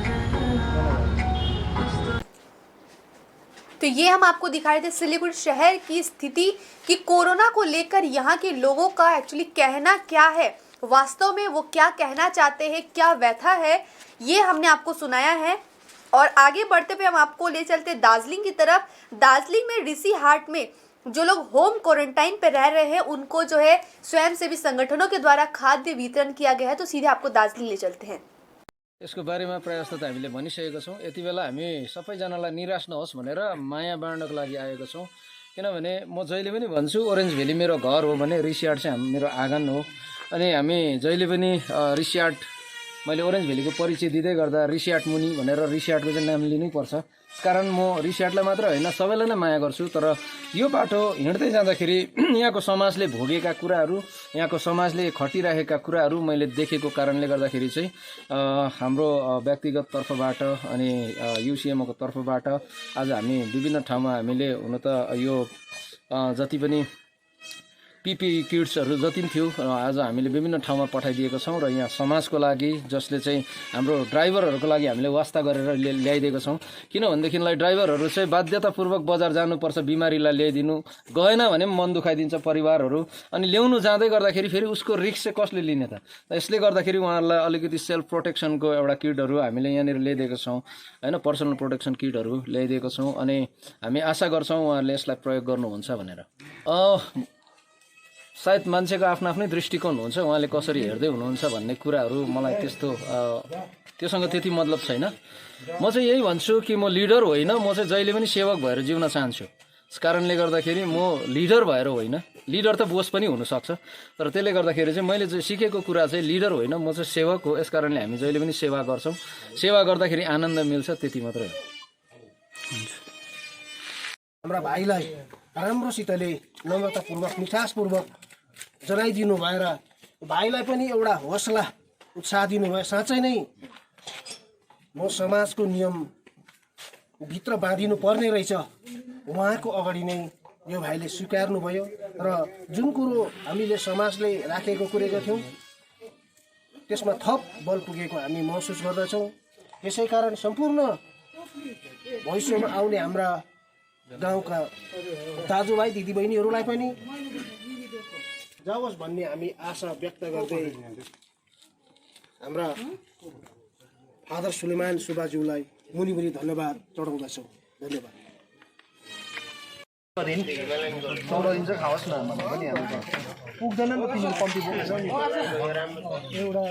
तो ये हम आपको दिखा रहे थे सिलीगुड़ी शहर की स्थिति कि कोरोना को लेकर यहाँ के लोगों का एक्चुअली कहना क्या है, वास्तव में वो क्या कहना चाहते हैं, क्या व्यथा है, ये हमने आपको सुनाया है। और आगे बढ़ते हुए हम आपको ले चलते दार्जिलिंग की तरफ। दार्जिलिंग में ऋषि हाट में जो लोग होम क्वारंटाइन पे रह रहे हैं उनको जो है स्वयंसेवी संगठनों के द्वारा खाद्य वितरण किया गया है। तो सीधे आपको दार्जिलिंग ले चलते हैं। यसको बारेमा प्रायः जस्तो त हामीले भनिसकेका छौँ। यति बेला हामी सबैजनालाई निराश नहोस् भनेर माया बाँड्नको लागि आएका छौँ। किनभने म जहिले पनि भन्छु ओरेन्ज भ्याली मेरो घर हो भने ऋषि हाट चाहिँ मेरो आँगन हो। अनि हामी जहिले पनि ऋषि हाट मैले ओरेन्ज भ्यालीको परिचय दिँदै गर्दा रिस्याट मुनि भनेर रिस्याटको चाहिँ नाम लिनै पर्छ। त्यसकारण म रिस्याटलाई मात्र होइन सबैलाई नै माया गर्छु। तर यो बाटो हिँड्दै जाँदाखेरि यहाँको समाजले भोगेका कुराहरू, यहाँको समाजले खटिरहेका कुराहरू मैले देखेको कारणले गर्दाखेरि चाहिँ हाम्रो व्यक्तिगत तर्फबाट अनि युसिएमओको तर्फबाट आज हामी विभिन्न ठाउँमा हामीले हुन त यो जति पनि पिपी किट्सहरू जति पनि थियो आज हामीले विभिन्न ठाउँमा पठाइदिएका छौँ र यहाँ समाजको लागि जसले चाहिँ हाम्रो ड्राइभरहरूको लागि हामीले वास्ता गरेर ल्याइदिएका छौँ। किनभनेदेखिलाई ड्राइभरहरू चाहिँ बाध्यतापूर्वक बजार जानुपर्छ, बिमारीलाई ल्याइदिनु गएन भने मन दुखाइदिन्छ परिवारहरू। अनि ल्याउनु जाँदै गर्दाखेरि फेरि उसको रिस्क चाहिँ कसले लिने त? यसले गर्दाखेरि उहाँहरूलाई अलिकति सेल्फ प्रोटेक्सनको एउटा किटहरू हामीले यहाँनिर ल्याइदिएको छौँ होइन, पर्सनल प्रोटेक्सन किटहरू ल्याइदिएको छौँ। अनि हामी आशा गर्छौँ उहाँहरूले यसलाई प्रयोग गर्नुहुन्छ भनेर। सायद मान्छेको आफ्नो आफ्नै दृष्टिकोण हुन्छ, उहाँले कसरी हेर्दै हुनुहुन्छ भन्ने कुराहरू मलाई त्यस्तो त्योसँग त्यति मतलब छैन। म चाहिँ यही भन्छु कि म लिडर होइन, म चाहिँ जहिले पनि सेवक भएर जिउन चाहन्छु। यस कारणले गर्दाखेरि म लिडर भएर होइन, लिडर त बोस पनि हुनसक्छ, तर त्यसले गर्दाखेरि चाहिँ मैले चाहिँ सिकेको कुरा चाहिँ लिडर होइन, म चाहिँ सेवक हो। यस कारणले हामी जहिले पनि सेवा गर्छौँ, सेवा गर्दाखेरि आनन्द मिल्छ, त्यति मात्रै हो। हाम्रा भाइलाई राम्रोसितले नम्रतापूर्वक मिठासपूर्वक जनाइदिनु भएर भाइलाई पनि एउटा हौसला उत्साह दिनुभयो। साँच्चै नै म समाजको नियम भित्र बाँधिनु पर्ने रहेछ, उहाँको अगाडि नै यो भाइले स्वीकार्नुभयो र जुन कुरो हामीले समाजले राखेको कुरेको थियौँ त्यसमा थप बल पुगेको हामी महसुस गर्दछौँ। यसै कारण सम्पूर्ण भविष्यमा आउने हाम्रा गाउँका दाजुभाइ दिदीबहिनीहरूलाई पनि जाओस् भन्ने हामी आशा व्यक्त गर्दै हाम्रा फादर सुलेमान सुब्बाज्यूलाई मुनि मुनि धन्यवाद चढाउँदछौँ। धन्यवाद। चौध खाओस् न पनि पुग्दैन नि त, कम्ती पुग्छ नि एउटा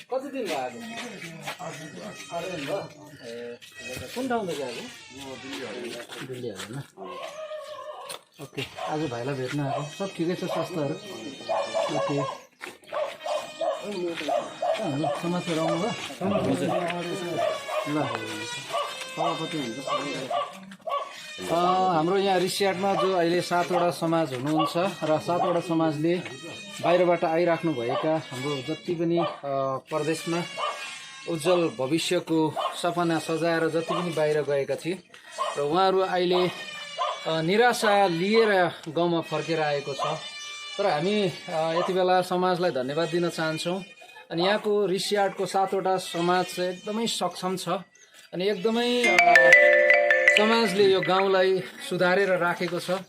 कति दिन भयो? कुन ठाउँदेखि आएको? दिल्ली होइन। ओके, आज भाइलाई भेट्न आएको। सब ठिकै छ, स्वास्थ्यहरू? ओके, समाजमा आउनुभयो? ल, सभापति हुन्छ। हाम्रो यहाँ रिस्याटमा जो अहिले 7वटा समाज हुनुहुन्छ र 7वटा समाजले बाहिरबाट आइराख्नुभएका हाम्रो जति पनि प्रदेशमा उज्जवल भविष्यको सपना सजाएर जति पनि बाहिर गएका थिए र उहाँहरू अहिले निराशा लिएर गाउँमा फर्केर आएको छ। तर हामी यति बेला समाजलाई धन्यवाद दिन चाहन्छौँ। अनि यहाँको रिस्याटको 7वटा समाज चाहिँ एकदमै सक्षम छ अनि एकदमै समाजले यो गाउँलाई सुधारेर राखेको छ।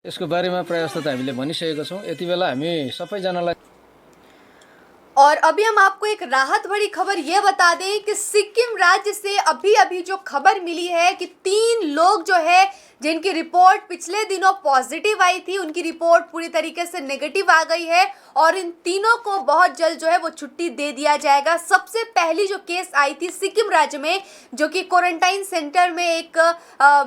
यसको बारेमा प्रयास त हामीले भनिसकेका छौँ। यति बेला हामी सबैजनालाई। और अभी हम आपको एक राहत भरी खबर ये बता दें कि सिक्किम राज्य से अभी अभी जो खबर मिली है कि 3 लोग जो है जिनकी रिपोर्ट पिछले दिनों पॉजिटिव आई थी, उनकी रिपोर्ट पूरी तरीके से नेगेटिव आ गई है और इन तीनों को बहुत जल्द जो है वो छुट्टी दे दिया जाएगा। सबसे पहली जो केस आई थी सिक्किम राज्य में, जो कि क्वारंटाइन सेंटर में एक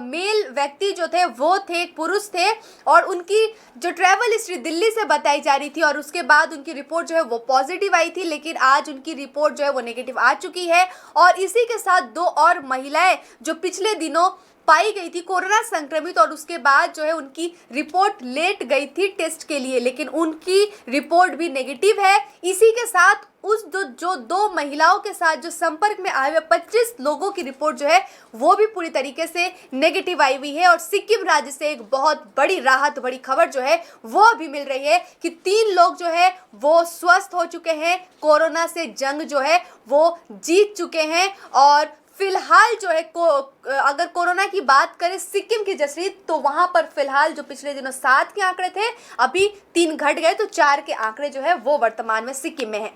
मेल व्यक्ति जो थे वो थे, एक पुरुष थे और उनकी जो ट्रैवल हिस्ट्री दिल्ली से बताई जा रही थी और उसके बाद उनकी रिपोर्ट जो है वो पॉजिटिव आई थी, लेकिन आज उनकी रिपोर्ट जो है वो नेगेटिव आ चुकी है। और इसी के साथ 2 और महिलाएं जो पिछले दिनों पाई गई थी कोरोना संक्रमित और उसके बाद जो है उनकी रिपोर्ट लेट गई थी टेस्ट के लिए, लेकिन उनकी रिपोर्ट भी नेगेटिव है। इसी के साथ उस जो दो महिलाओं के साथ जो संपर्क में आए हुए 25 लोगों की रिपोर्ट जो है वो भी पूरी तरीके से नेगेटिव आई हुई है। और सिक्किम राज्य से एक बहुत बड़ी राहत, बड़ी खबर जो है वो अभी मिल रही है कि 3 लोग जो है वो स्वस्थ हो चुके हैं, कोरोना से जंग जो है वो जीत चुके हैं। और फिलहाल जो है अगर कोरोना की बात करें सिक्किम की जसरीत, तो वहां पर फिलहाल जो पिछले दिनों 7 के आंकड़े थे अभी 3 घट गए, तो 4 के आंकड़े जो है वो वर्तमान में सिक्किम में है।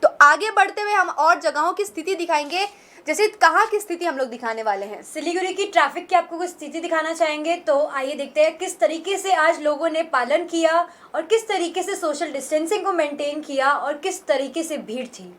तो आगे बढ़ते हुए हम और जगहों की स्थिति दिखाएंगे। जैसे कहाँ की स्थिति हम लोग दिखाने वाले हैं? सिलीगुड़ी की ट्रैफिक की आपको कुछ स्थिति दिखाना चाहेंगे, तो आइए देखते हैं किस तरीके से आज लोगों ने पालन किया और किस तरीके से सोशल डिस्टेंसिंग को मेंटेन किया और किस तरीके से भीड़ थी।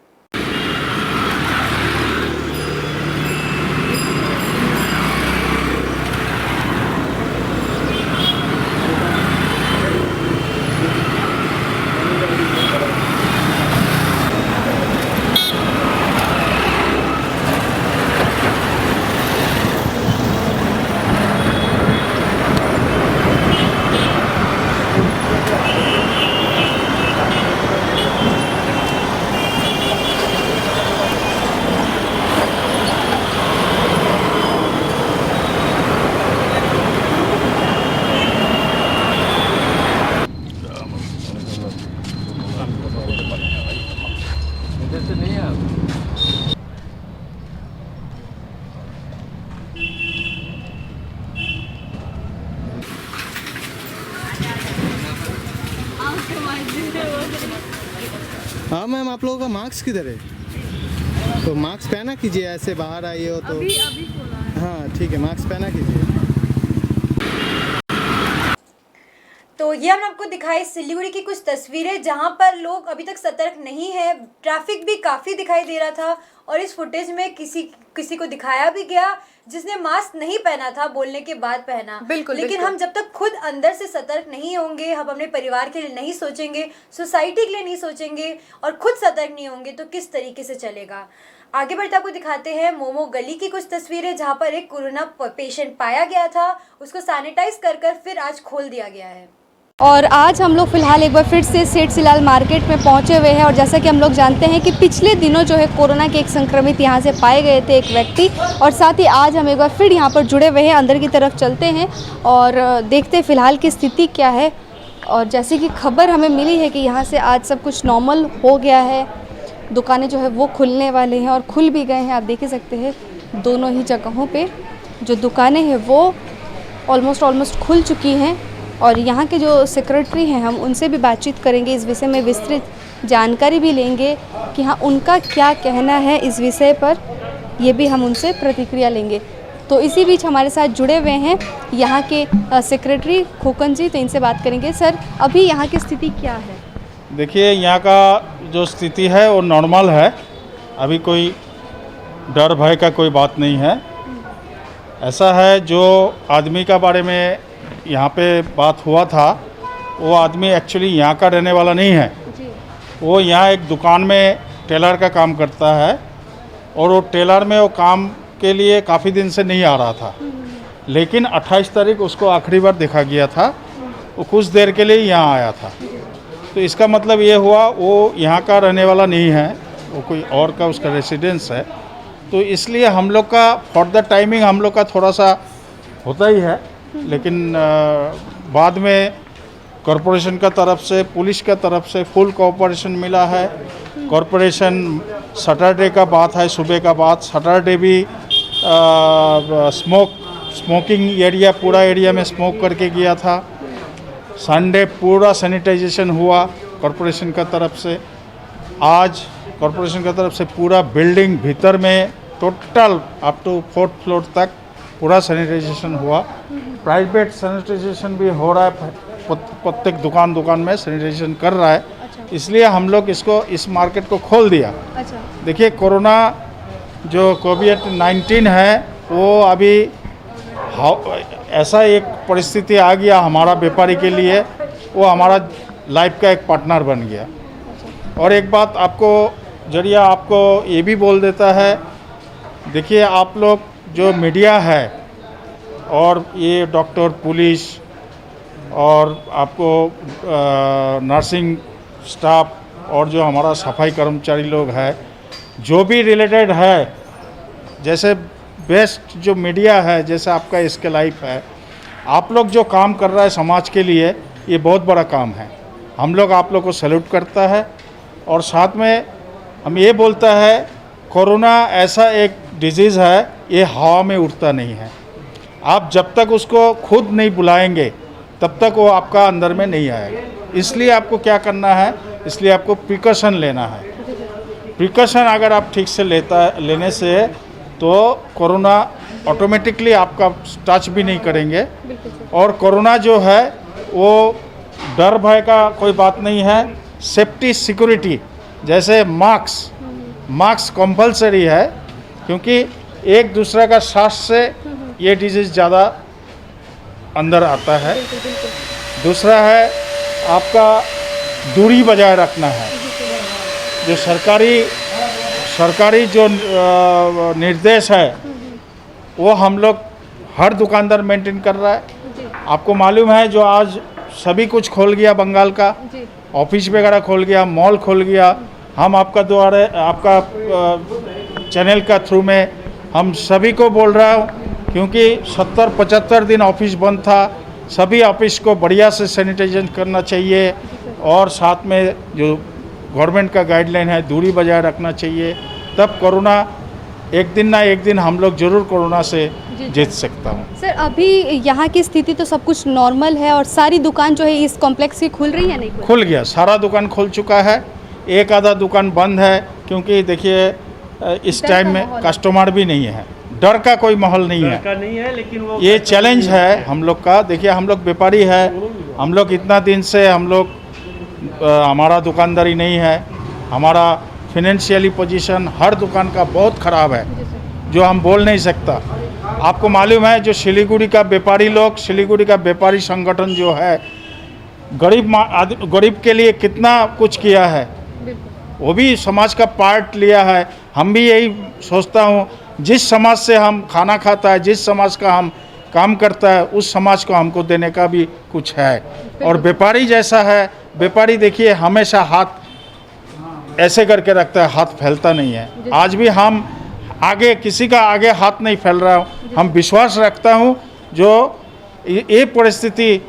हाँ मैम, आप लोगों का मास्क किधर है? तो मास्क पहना कीजिए, ऐसे बाहर आइए हो तो अभी हाँ ठीक है, मास्क पहना कीजिए। तो ये हमने आपको दिखाई सिलीगुड़ी की कुछ तस्वीरें जहां पर लोग अभी तक सतर्क नहीं है। ट्रैफिक भी काफ़ी दिखाई दे रहा था और इस फुटेज में किसी को दिखाया भी गया जिसने मास्क नहीं पहना था, बोलने के बाद पहना। बिल्कुल, लेकिन हम जब तक खुद अंदर से सतर्क नहीं होंगे, हम अपने परिवार के लिए नहीं सोचेंगे, सोसाइटी के लिए नहीं सोचेंगे और खुद सतर्क नहीं होंगे तो किस तरीके से चलेगा। आगे बढ़ते आपको दिखाते हैं मोमो गली की कुछ तस्वीरें जहाँ पर एक कोरोना पेशेंट पाया गया था, उसको सैनिटाइज कर फिर आज खोल दिया गया है। और आज हम लोग फ़िलहाल एक बार फिर से सेठ सिलाल मार्केट में पहुंचे हुए हैं और जैसा कि हम लोग जानते हैं कि पिछले दिनों जो है कोरोना के एक संक्रमित यहां से पाए गए थे एक व्यक्ति, और साथ ही आज हम एक बार फिर यहां पर जुड़े हुए हैं। अंदर की तरफ चलते हैं और देखते हैं फ़िलहाल की स्थिति क्या है। और जैसे कि खबर हमें मिली है कि यहाँ से आज सब कुछ नॉर्मल हो गया है, दुकानें जो है वो खुलने वाले हैं और खुल भी गए हैं। आप देख ही सकते हैं दोनों ही जगहों पर जो दुकानें हैं वो ऑलमोस्ट खुल चुकी हैं। और यहाँ के जो सेक्रेटरी हैं हम उनसे भी बातचीत करेंगे, इस विषय में विस्तृत जानकारी भी लेंगे कि हाँ उनका क्या कहना है इस विषय पर, ये भी हम उनसे प्रतिक्रिया लेंगे। तो इसी बीच हमारे साथ जुड़े हुए हैं यहाँ के सेक्रेटरी खोकन जी, तो इनसे बात करेंगे। सर, अभी यहाँ की स्थिति क्या है? देखिए, यहाँ का जो स्थिति है वो नॉर्मल है, अभी कोई डर भय का कोई बात नहीं है। ऐसा है, जो आदमी का बारे में यहाँ पे बात हुआ था वो आदमी एक्चुअली यहाँ का रहने वाला नहीं है। वो यहाँ एक दुकान में टेलर का काम करता है और वो टेलर में वो काम के लिए काफ़ी दिन से नहीं आ रहा था, लेकिन 28 तारीख उसको आखिरी बार देखा गया था, वो कुछ देर के लिए यहाँ आया था। तो इसका मतलब ये हुआ वो यहाँ का रहने वाला नहीं है, वो कोई और का उसका रेसिडेंस है। तो इसलिए हम लोग का फॉर द टाइमिंग हम लोग का थोड़ा सा होता ही है, लेकिन बाद में कॉरपोरेशन का तरफ से, पुलिस का तरफ से फुल कोऑपरेशन मिला है। कॉरपोरेशन सैटरडे का बात है, सुबह का बात, सैटरडे भी स्मोकिंग एरिया, पूरा एरिया में स्मोक करके गया था। संडे पूरा सैनिटाइजेशन हुआ कॉरपोरेशन का तरफ से। आज कॉरपोरेशन का तरफ से पूरा बिल्डिंग भीतर में total up to 4th floor तक पूरा सैनिटाइजेशन हुआ। प्राइवेट सैनिटाइजेशन भी हो रहा है, प्रत्येक दुकान में सैनिटाइजेशन कर रहा है। अच्छा। इसलिए हम लोग इस मार्केट को खोल दिया। अच्छा। देखिए, कोरोना जो कोविड-19 है वो अभी ऐसा एक परिस्थिति आ गया हमारा व्यापारी के लिए, वो हमारा लाइफ का एक पार्टनर बन गया। और एक बात आपको ये भी बोल देता है, देखिए आप लोग जो मीडिया है और ये डॉक्टर, पुलिस और आपको नर्सिंग स्टाफ और जो हमारा सफाई कर्मचारी लोग हैं, जो भी रिलेटेड है, जैसे बेस्ट जो मीडिया है, जैसे आपका इसके लाइफ है, आप लोग जो काम कर रहा है समाज के लिए, ये बहुत बड़ा काम है। हम लोग आप लोग को सैल्यूट करता है। और साथ में हम ये बोलता है, कोरोना ऐसा एक डिजीज़ है, ये हवा में उड़ता नहीं है। आप जब तक उसको खुद नहीं बुलाएंगे तब तक वो आपका अंदर में नहीं आएगा। इसलिए आपको क्या करना है, इसलिए आपको प्रिकॉशन लेना है। प्रिकॉशन अगर आप ठीक से लेने से तो कोरोना ऑटोमेटिकली आपका टच भी नहीं करेंगे। और कोरोना जो है वो डर भय का कोई बात नहीं है। सेफ्टी सिक्योरिटी, जैसे मास्क कंपलसरी है, क्योंकि एक दूसरे का सांस से ये डिजीज़ ज़्यादा अंदर आता है। दूसरा है आपका दूरी बजाय रखना है। जो सरकारी जो निर्देश है वो हम लोग हर दुकानदार मेंटेन कर रहा है। आपको मालूम है जो आज सभी कुछ खोल गया, बंगाल का ऑफिस वगैरह खोल गया, मॉल खोल गया। हम आपका द्वारा, आपका चैनल का थ्रू में हम सभी को बोल रहा हूँ, क्योंकि 70-75 दिन ऑफिस बंद था। सभी ऑफिस को बढ़िया से सैनिटाइजेशन करना चाहिए और साथ में जो गवर्नमेंट का गाइडलाइन है, दूरी बजाय रखना चाहिए। तब कोरोना एक दिन ना एक दिन हम लोग जरूर कोरोना से जीत सकता हूँ। सर, अभी यहाँ की स्थिति तो सब कुछ नॉर्मल है और सारी दुकान जो है इस कॉम्प्लेक्स की खुल रही है, नहीं खुल गया, सारा दुकान खुल चुका है। एक आधा दुकान बंद है, क्योंकि देखिए इस टाइम में कस्टमर भी नहीं है, डर का कोई माहौल नहीं है। लेकिन वो ये चैलेंज है हम लोग का। देखिए हम लोग व्यापारी है, हम लोग इतना दिन से हमारा दुकानदारी नहीं है, हमारा फिनेंशियली पोजीशन हर दुकान का बहुत ख़राब है, जो हम बोल नहीं सकता। आपको मालूम है जो सिलीगुड़ी का व्यापारी संगठन जो है, गरीब के लिए कितना कुछ किया है, वो भी समाज का पार्ट लिया है। हम भी यही सोचता हूँ, जिस समाज से हम खाना खाता है, जिस समाज का हम काम करता है, उस समाज को हमको देने का भी कुछ है। और व्यापारी जैसा है, व्यापारी देखिए हमेशा हाथ ऐसे करके रखता है, हाथ फैलता नहीं है। आज भी हम आगे किसी का आगे हाथ नहीं फैल रहा हूँ। हम विश्वास रखता हूँ जो ये परिस्थिति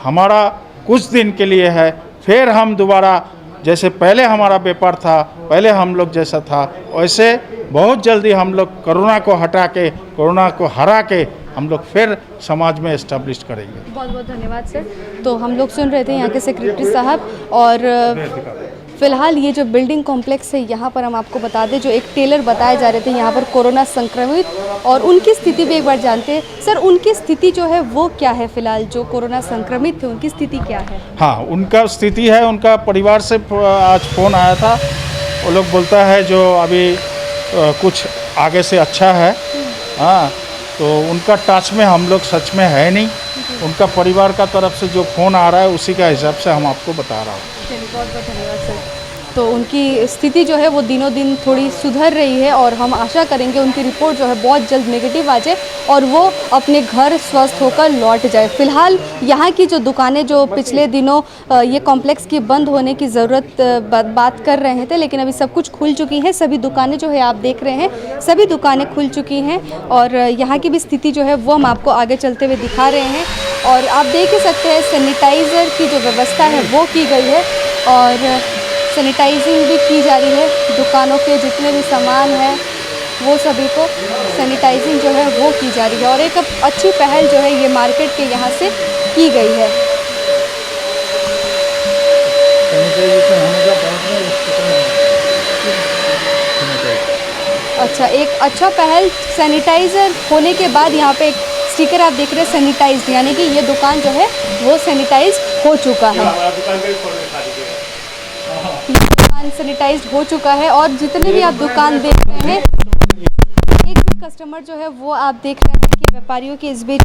हमारा कुछ दिन के लिए है, फिर हम दोबारा जैसे पहले हमारा व्यापार था, पहले हम लोग जैसा था, वैसे बहुत जल्दी हम लोग कोरोना को हटा के, कोरोना को हरा के हम लोग फिर समाज में एस्टेब्लिश करेंगे। बहुत बहुत धन्यवाद सर। तो हम लोग सुन रहे थे यहाँ के सेक्रेटरी साहब। और फिलहाल ये जो बिल्डिंग कॉम्प्लेक्स है, यहाँ पर हम आपको बता दें, जो एक टेलर बताए जा रहे थे यहाँ पर कोरोना संक्रमित, और उनकी स्थिति भी एक बार जानते हैं। सर, उनकी स्थिति जो है वो क्या है फिलहाल? जो कोरोना संक्रमित थे उनकी स्थिति क्या है? हाँ, उनका स्थिति है, उनका परिवार से आज फ़ोन आया था। वो लोग बोलता है जो अभी कुछ आगे से अच्छा है। हाँ, तो उनका टच में हम लोग सच में है नहीं। उनका परिवार का तरफ से जो फ़ोन आ रहा है उसी का हिसाब से हम आपको बता रहा हूँ। चलिए, बहुत बहुत धन्यवाद सर। तो उनकी स्थिति जो है वो दिनों दिन थोड़ी सुधर रही है और हम आशा करेंगे उनकी रिपोर्ट जो है बहुत जल्द नेगेटिव आ जाए और वो अपने घर स्वस्थ होकर लौट जाए। फिलहाल यहाँ की जो दुकानें जो पिछले दिनों ये कॉम्प्लेक्स की बंद होने की ज़रूरत बात कर रहे थे, लेकिन अभी सब कुछ खुल चुकी हैं। सभी दुकानें जो है आप देख रहे हैं, सभी दुकानें खुल चुकी हैं और यहाँ की भी स्थिति जो है वो हम आपको आगे चलते हुए दिखा रहे हैं। और आप देख ही सकते हैं सैनिटाइज़र की जो व्यवस्था है वो की गई है और सैनिटाइजिंग भी की जा रही है। दुकानों के जितने भी सामान है वो सभी को सैनिटाइजिंग जो है वो की जा रही है और एक अच्छी पहल जो है ये मार्केट के यहाँ से की गई है। अच्छा, एक अच्छा पहल सैनिटाइज़र होने के बाद यहाँ पे एक स्टिकर आप देख रहे हैं सैनिटाइज्ड, यानी कि ये दुकान जो है वो सैनिटाइज हो चुका है। दुकान सैनिटाइज्ड हो चुका है और जितने भी आप दुकान देख रहे हैं, एक भी कस्टमर जो है वो आप देख रहे हैं कि व्यापारियों के इस बीच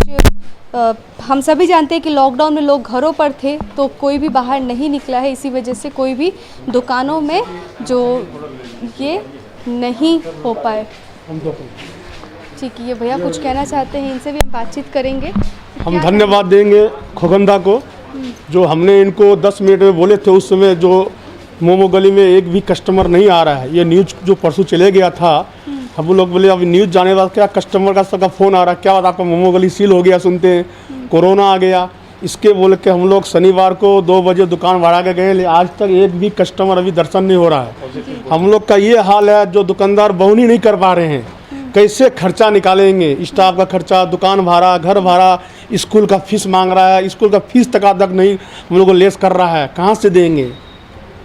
हम सभी जानते हैं कि लॉकडाउन में लोग घरों पर थे तो कोई भी बाहर नहीं निकला है, इसी वजह से कोई भी दुकानों में जो ये नहीं हो पाए। की है। भैया कुछ कहना चाहते हैं, इनसे भी हम बातचीत करेंगे। हम धन्यवाद देंगे खोगंदा को, जो हमने इनको 10 मिनट में बोले थे उस समय जो मोमो गली में एक भी कस्टमर नहीं आ रहा है। ये न्यूज़ जो परसों चले गया था, हम लोग बोले अब न्यूज़ जाने बाद क्या कस्टमर का सबका फ़ोन आ रहा है, क्या बात आपका मोमो गली सील हो गया, सुनते हैं कोरोना आ गया। इसके बोल के हम लोग शनिवार को 2 बजे दुकान बढ़ा के गए, लेकिन आज तक एक भी कस्टमर अभी दर्शन नहीं हो रहा है। हम लोग का ये हाल है, जो दुकानदार बहुनी नहीं कर पा रहे हैं, कैसे खर्चा निकालेंगे, स्टाफ का खर्चा, दुकान भाड़ा, घर भाड़ा, स्कूल का फीस मांग रहा है, स्कूल का फीस तक नहीं हम लोग को लेस कर रहा है, कहाँ से देंगे।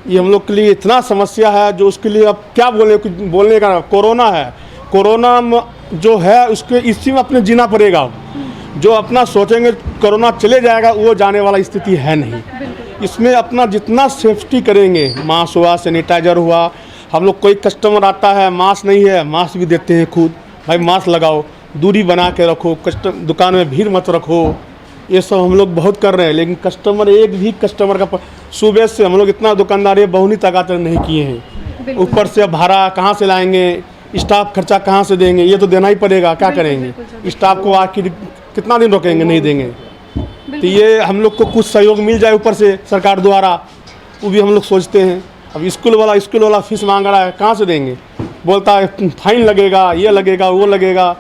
ये हम लोग के लिए इतना समस्या है, जो उसके लिए अब क्या बोलने का। कोरोना है, कोरोना जो है उसके इसी में अपने जीना पड़ेगा। जो अपना सोचेंगे कोरोना चले जाएगा, वो जाने वाला स्थिति है नहीं। इसमें अपना जितना सेफ्टी करेंगे, मास्क हुआ, सैनिटाइजर हुआ, हम लोग कोई कस्टमर आता है मास्क नहीं है, मास्क भी देते हैं खुद, भाई मास्क लगाओ, दूरी बना के रखो, दुकान में भीड़ मत रखो, ये सब हम लोग बहुत कर रहे हैं। लेकिन कस्टमर, एक भी कस्टमर का सुबह से हम लोग इतना दुकानदार ये बहुनी तकातर नहीं किए हैं। ऊपर से भाड़ा कहाँ से लाएंगे, स्टाफ खर्चा कहाँ से देंगे, ये तो देना ही पड़ेगा, क्या करेंगे। स्टाफ को आखिर कितना दिन रोकेंगे, नहीं देंगे। तो ये हम लोग को कुछ सहयोग मिल जाए ऊपर से सरकार द्वारा, वो भी हम लोग सोचते हैं। अब स्कूल वाला फीस मांग रहा है, कहाँ से देंगे, बोलता है फाइन लगेगा, ये लगेगा, वो लगेगा।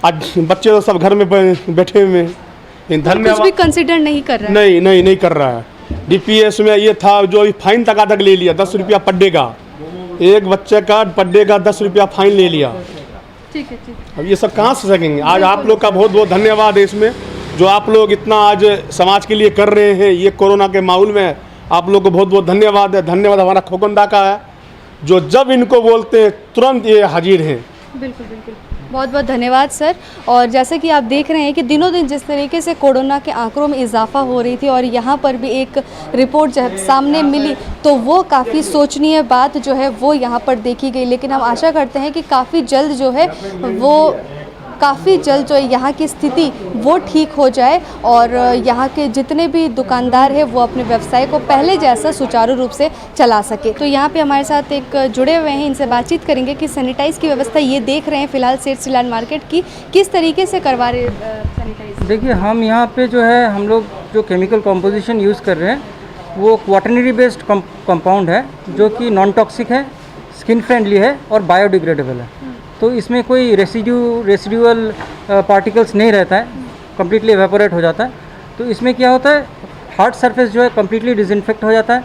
आज बच्चे तो सब घर में बैठे हुए हैं। धन्यवाद। कुछ भी कंसिडर नहीं कर रहा है। नहीं कर रहा है। डीपीएस में ये था जो फाइन तक ले लिया, 10 रुपया पर डे का, एक बच्चे का पर डे का 10 रुपया फाइन ले लिया। ठीक है। अब ये सब कहाँ से सकेंगे। आज आप लोग का बहुत बहुत धन्यवाद है इसमें, जो आप लोग इतना आज समाज के लिए कर रहे हैं। ये कोरोना के माहौल में आप लोग को बहुत बहुत धन्यवाद है। धन्यवाद हमारा खोगंदा का है, जो जब इनको बोलते हैं तुरंत ये हाजिर हैं। बिल्कुल। बहुत बहुत धन्यवाद सर। और जैसे कि आप देख रहे हैं कि दिनों दिन जिस तरीके से कोरोना के आंकड़ों में इजाफा हो रही थी, और यहाँ पर भी एक रिपोर्ट जब सामने मिली तो वो काफ़ी सोचनीय बात जो है वो यहाँ पर देखी गई। लेकिन हम आशा करते हैं कि काफ़ी जल्द जो है यहाँ की स्थिति वो ठीक हो जाए, और यहाँ के जितने भी दुकानदार हैं वो अपने व्यवसाय को पहले जैसा सुचारू रूप से चला सके। तो यहाँ पे हमारे साथ एक जुड़े हुए हैं, इनसे बातचीत करेंगे कि सैनिटाइज की व्यवस्था ये देख रहे हैं फिलहाल सेठ मार्केट की, किस तरीके से करवा रहे सैनिटाइज। देखिए, हम यहाँ पे जो है हम लोग जो केमिकल कॉम्पोजिशन यूज़ कर रहे हैं वो क्वाटरनरी बेस्ड कंपाउंड है, जो कि नॉन टॉक्सिक है, स्किन फ्रेंडली है और बायोडिग्रेडेबल है। तो इसमें कोई रेसिड्यूअल पार्टिकल्स नहीं रहता है, कम्प्लीटली एवेपोरेट हो जाता है। तो इसमें क्या होता है, हार्ड सरफेस जो है कम्प्लीटली डिसइंफेक्ट हो जाता है।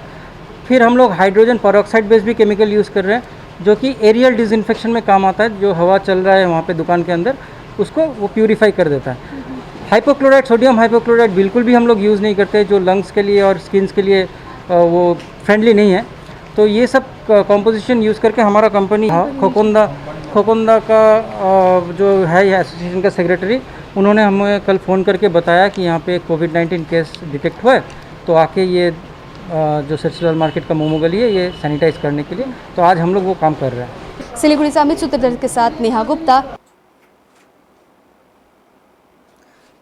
फिर हम लोग हाइड्रोजन पेरोक्साइड बेस्ड भी केमिकल यूज़ कर रहे हैं, जो कि एरियल डिसइंफेक्शन में काम आता है। जो हवा चल रहा है वहाँ पे दुकान के अंदर, उसको वो प्यूरीफाई कर देता है। हाइपोक्लोराइड, सोडियम हाइपोक्लोराइड बिल्कुल भी हम लोग यूज़ नहीं करते, जो लंग्स के लिए और स्किन्स के लिए वो फ्रेंडली नहीं है। तो ये सब कॉम्पोजिशन यूज़ करके हमारा कंपनी खोगंदा का जो है एसोसिएशन का सेक्रेटरी, उन्होंने हमें कल फ़ोन करके बताया कि यहाँ पे कोविड-19 केस डिटेक्ट हुआ है, तो आके ये जो सेठ मार्केट का मोमो गली है ये सैनिटाइज करने के लिए, तो आज हम लोग वो काम कर रहे हैं। सिलीगुड़ी से अमित सूत्रधर के साथ नेहा गुप्ता।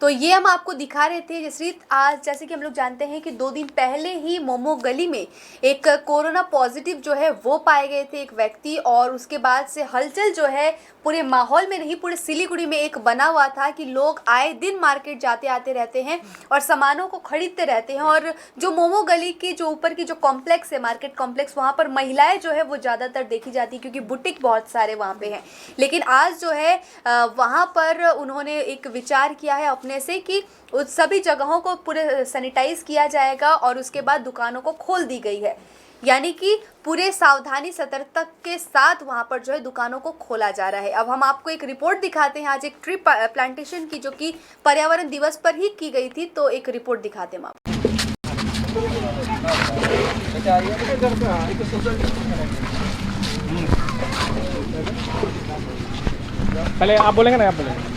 तो ये हम आपको दिखा रहे थे जसरीत, आज जैसे कि हम लोग जानते हैं कि 2 दिन पहले ही मोमो गली में एक कोरोना पॉजिटिव जो है वो पाए गए थे एक व्यक्ति, और उसके बाद से हलचल जो है पूरे माहौल में नहीं पूरे सिलीगुड़ी में एक बना हुआ था कि लोग आए दिन मार्केट जाते आते रहते हैं और सामानों को खरीदते रहते हैं। और जो मोमो गली की जो ऊपर की जो कॉम्प्लेक्स है, मार्केट कॉम्प्लेक्स, वहाँ पर महिलाएं जो है वो ज़्यादातर देखी जाती है, क्योंकि बुटीक बहुत सारे वहाँ पे हैं। लेकिन आज जो है वहाँ पर उन्होंने एक विचार किया है अपने से कि उस सभी जगहों को पूरे सैनिटाइज किया जाएगा, और उसके बाद दुकानों को खोल दी गई है। यानी कि पूरे सावधानी सतर्कता के साथ वहाँ पर जो है दुकानों को खोला जा रहा है। अब हम आपको एक रिपोर्ट दिखाते हैं आज एक ट्री प्लांटेशन की, जो कि पर्यावरण दिवस पर ही की गई थी, तो एक रिपोर्ट दिखाते हैं आपको। पहले आप बोलेंगे ना, आप बोलेंगे।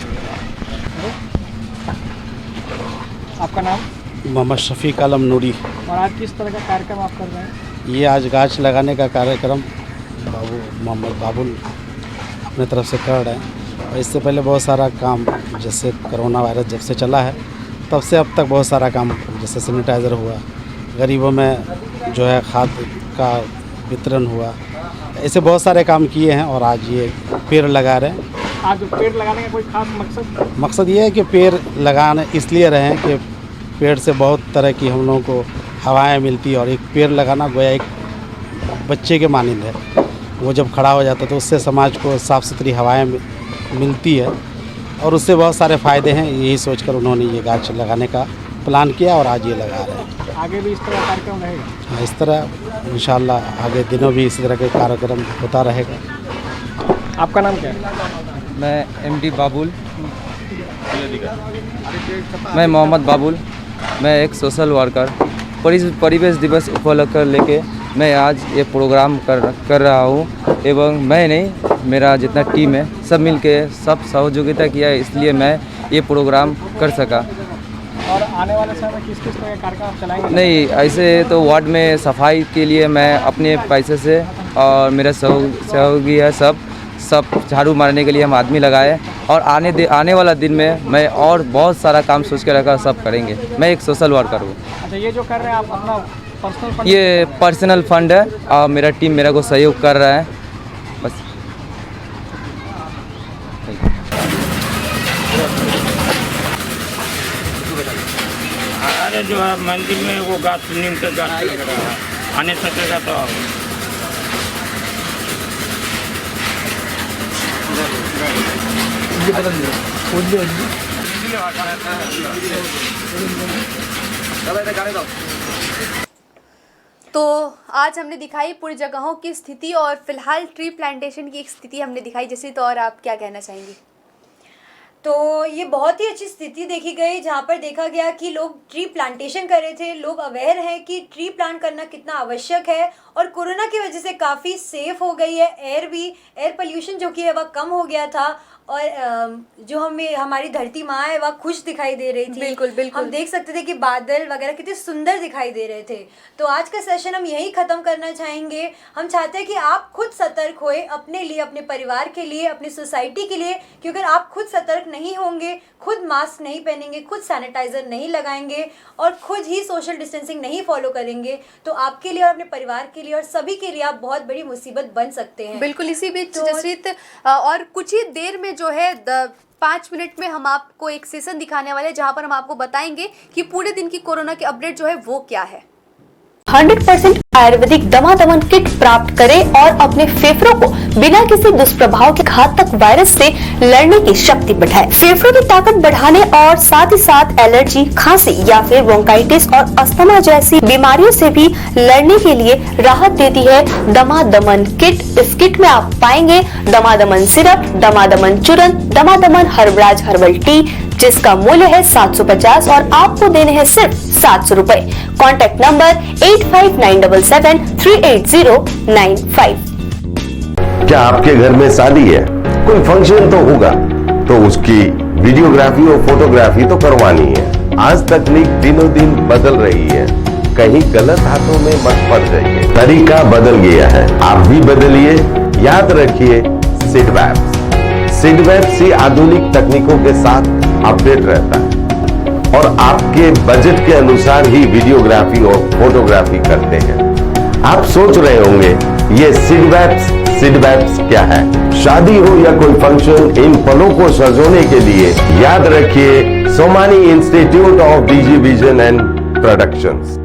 आपका नाम? मोहम्मद शफीक आलम नूरी। और आज किस तरह का कार्यक्रम आप कर रहे हैं? ये आज गाछ लगाने का कार्यक्रम मोहम्मद बाबुल अपने तरफ से कर रहे हैं। और इससे पहले बहुत सारा काम, जैसे कोरोना वायरस जब से चला है तब से अब तक बहुत सारा काम, जैसे सैनिटाइज़र हुआ, गरीबों में जो है खाद का वितरण हुआ, ऐसे बहुत सारे काम किए हैं। और आज ये पेड़ लगा रहे हैं आज पेड़ लगाने का कोई खास मकसद? मकसद ये है कि पेड़ लगाने इसलिए रहे हैं कि पेड़ से बहुत तरह की हम लोगों को हवाएं मिलती है, और एक पेड़ लगाना गोया एक बच्चे के मानिंद है। वो जब खड़ा हो जाता है तो उससे समाज को साफ़ सुथरी हवाएं मिलती है, और उससे बहुत सारे फ़ायदे हैं। यही सोचकर उन्होंने ये गाछ लगाने का प्लान किया और आज ये लगा रहे हैं। आगे भी इस तरह कार्यक्रम रहेगा? हाँ, इस तरह इंशाल्लाह आगे दिनों भी इसी तरह के कार्यक्रम होता रहेगा। आपका नाम क्या है? मैं MD बाबुल, मैं मोहम्मद बाबुल, मैं एक सोशल वर्कर। परिवेश दिवस उपलक्ष्य कर लेके मैं आज ये प्रोग्राम कर रहा हूँ, एवं मैं नहीं, मेरा जितना टीम है सब मिलके सब सहयोगिता किया है, इसलिए मैं ये प्रोग्राम कर सका। और आने वाले समय में किस तरह के कार्यक्रम आप चलाएंगे? नहीं, ऐसे तो वार्ड में सफाई के लिए मैं अपने पैसे से और मेरा सहयोगी है सब झाड़ू मारने के लिए हम आदमी लगाए, और आने वाला दिन में मैं और बहुत सारा काम सोच के रखा, सब करेंगे। मैं एक सोशल वर्कर हूँ। अच्छा, ये जो कर रहे हैं आप अपना पर्सनल फंड? ये पर्सनल फंड है और मेरा टीम मेरे को सहयोग कर रहा है बस। अरे जो है मंदिर में वो गाछ नीम के गाछ लग रहा है, आने सकेगा तो तो आज हमने दिखाई पूरी जगहों की स्थिति और फिलहाल ट्री प्लांटेशन की एक स्थिति हमने दिखाई। जैसे तो और आप क्या कहना चाहेंगी? तो ये बहुत ही अच्छी स्थिति देखी गई, जहाँ पर देखा गया कि लोग ट्री प्लांटेशन कर रहे थे। लोग अवेयर हैं कि ट्री प्लांट करना कितना आवश्यक है, और कोरोना की वजह से काफ़ी सेफ हो गई है। एयर पोल्यूशन जो कि है वह कम हो गया था, और जो हमारी धरती माँ है वह खुश दिखाई दे रही थी। बिल्कुल बिल्कुल, हम देख सकते थे कि बादल वगैरह कितने सुंदर दिखाई दे रहे थे। तो आज का सेशन हम यही ख़त्म करना चाहेंगे। हम चाहते हैं कि आप खुद सतर्क होए अपने लिए, अपने परिवार के लिए, अपनी सोसाइटी के लिए, क्योंकि अगर आप खुद सतर्क नहीं होंगे, खुद मास्क नहीं पहनेंगे, खुद सैनिटाइज़र नहीं लगाएंगे और खुद ही सोशल डिस्टेंसिंग नहीं फॉलो करेंगे, तो आपके लिए और अपने परिवार के लिए और सभी के लिए आप बहुत बड़ी मुसीबत बन सकते हैं। बिल्कुल। इसी बीच जसरीत और कुछ ही देर में जो है 5 मिनट में हम आपको एक सेशन दिखाने वाले हैं, जहां पर हम आपको बताएंगे कि पूरे दिन की कोरोना की अपडेट जो है वो क्या है। 100% आयुर्वेदिक दमा-दमन किट प्राप्त करें और अपने फेफड़ों को बिना किसी दुष्प्रभाव के घातक वायरस से लड़ने की शक्ति बढ़ाएं। फेफड़ों की ताकत बढ़ाने और साथ ही साथ एलर्जी, खांसी या फिर ब्रोंकाइटिस और अस्थमा जैसी बीमारियों से भी लड़ने के लिए राहत देती है दमा-दमन किट। इस किट में आप पाएंगे दमा-दमन सिरप, दमा-दमन चूर्ण, दमा-दमन हर्बराज हर्बल टी, जिसका मूल्य है 750 और आपको देने हैं सिर्फ 700 रुपए। Contact number 8597738095। क्या आपके घर में शादी है, कोई फंक्शन तो होगा, तो उसकी वीडियोग्राफी और फोटोग्राफी तो करवानी है। आज तकनीक दिनों दिन बदल रही है, कहीं गलत हाथों में मत पड़ जाइए। तरीका बदल गया है, आप भी बदलिए। याद रखिए सिडवैप्स ही आधुनिक तकनीकों के साथ अपडेट रहता है और आपके बजट के अनुसार ही वीडियोग्राफी और फोटोग्राफी करते हैं। आप सोच रहे होंगे ये सिडवैप्स क्या है? शादी हो या कोई फंक्शन, इन पलों को सजोने के लिए याद रखिए Somani institute of digi vision and productions.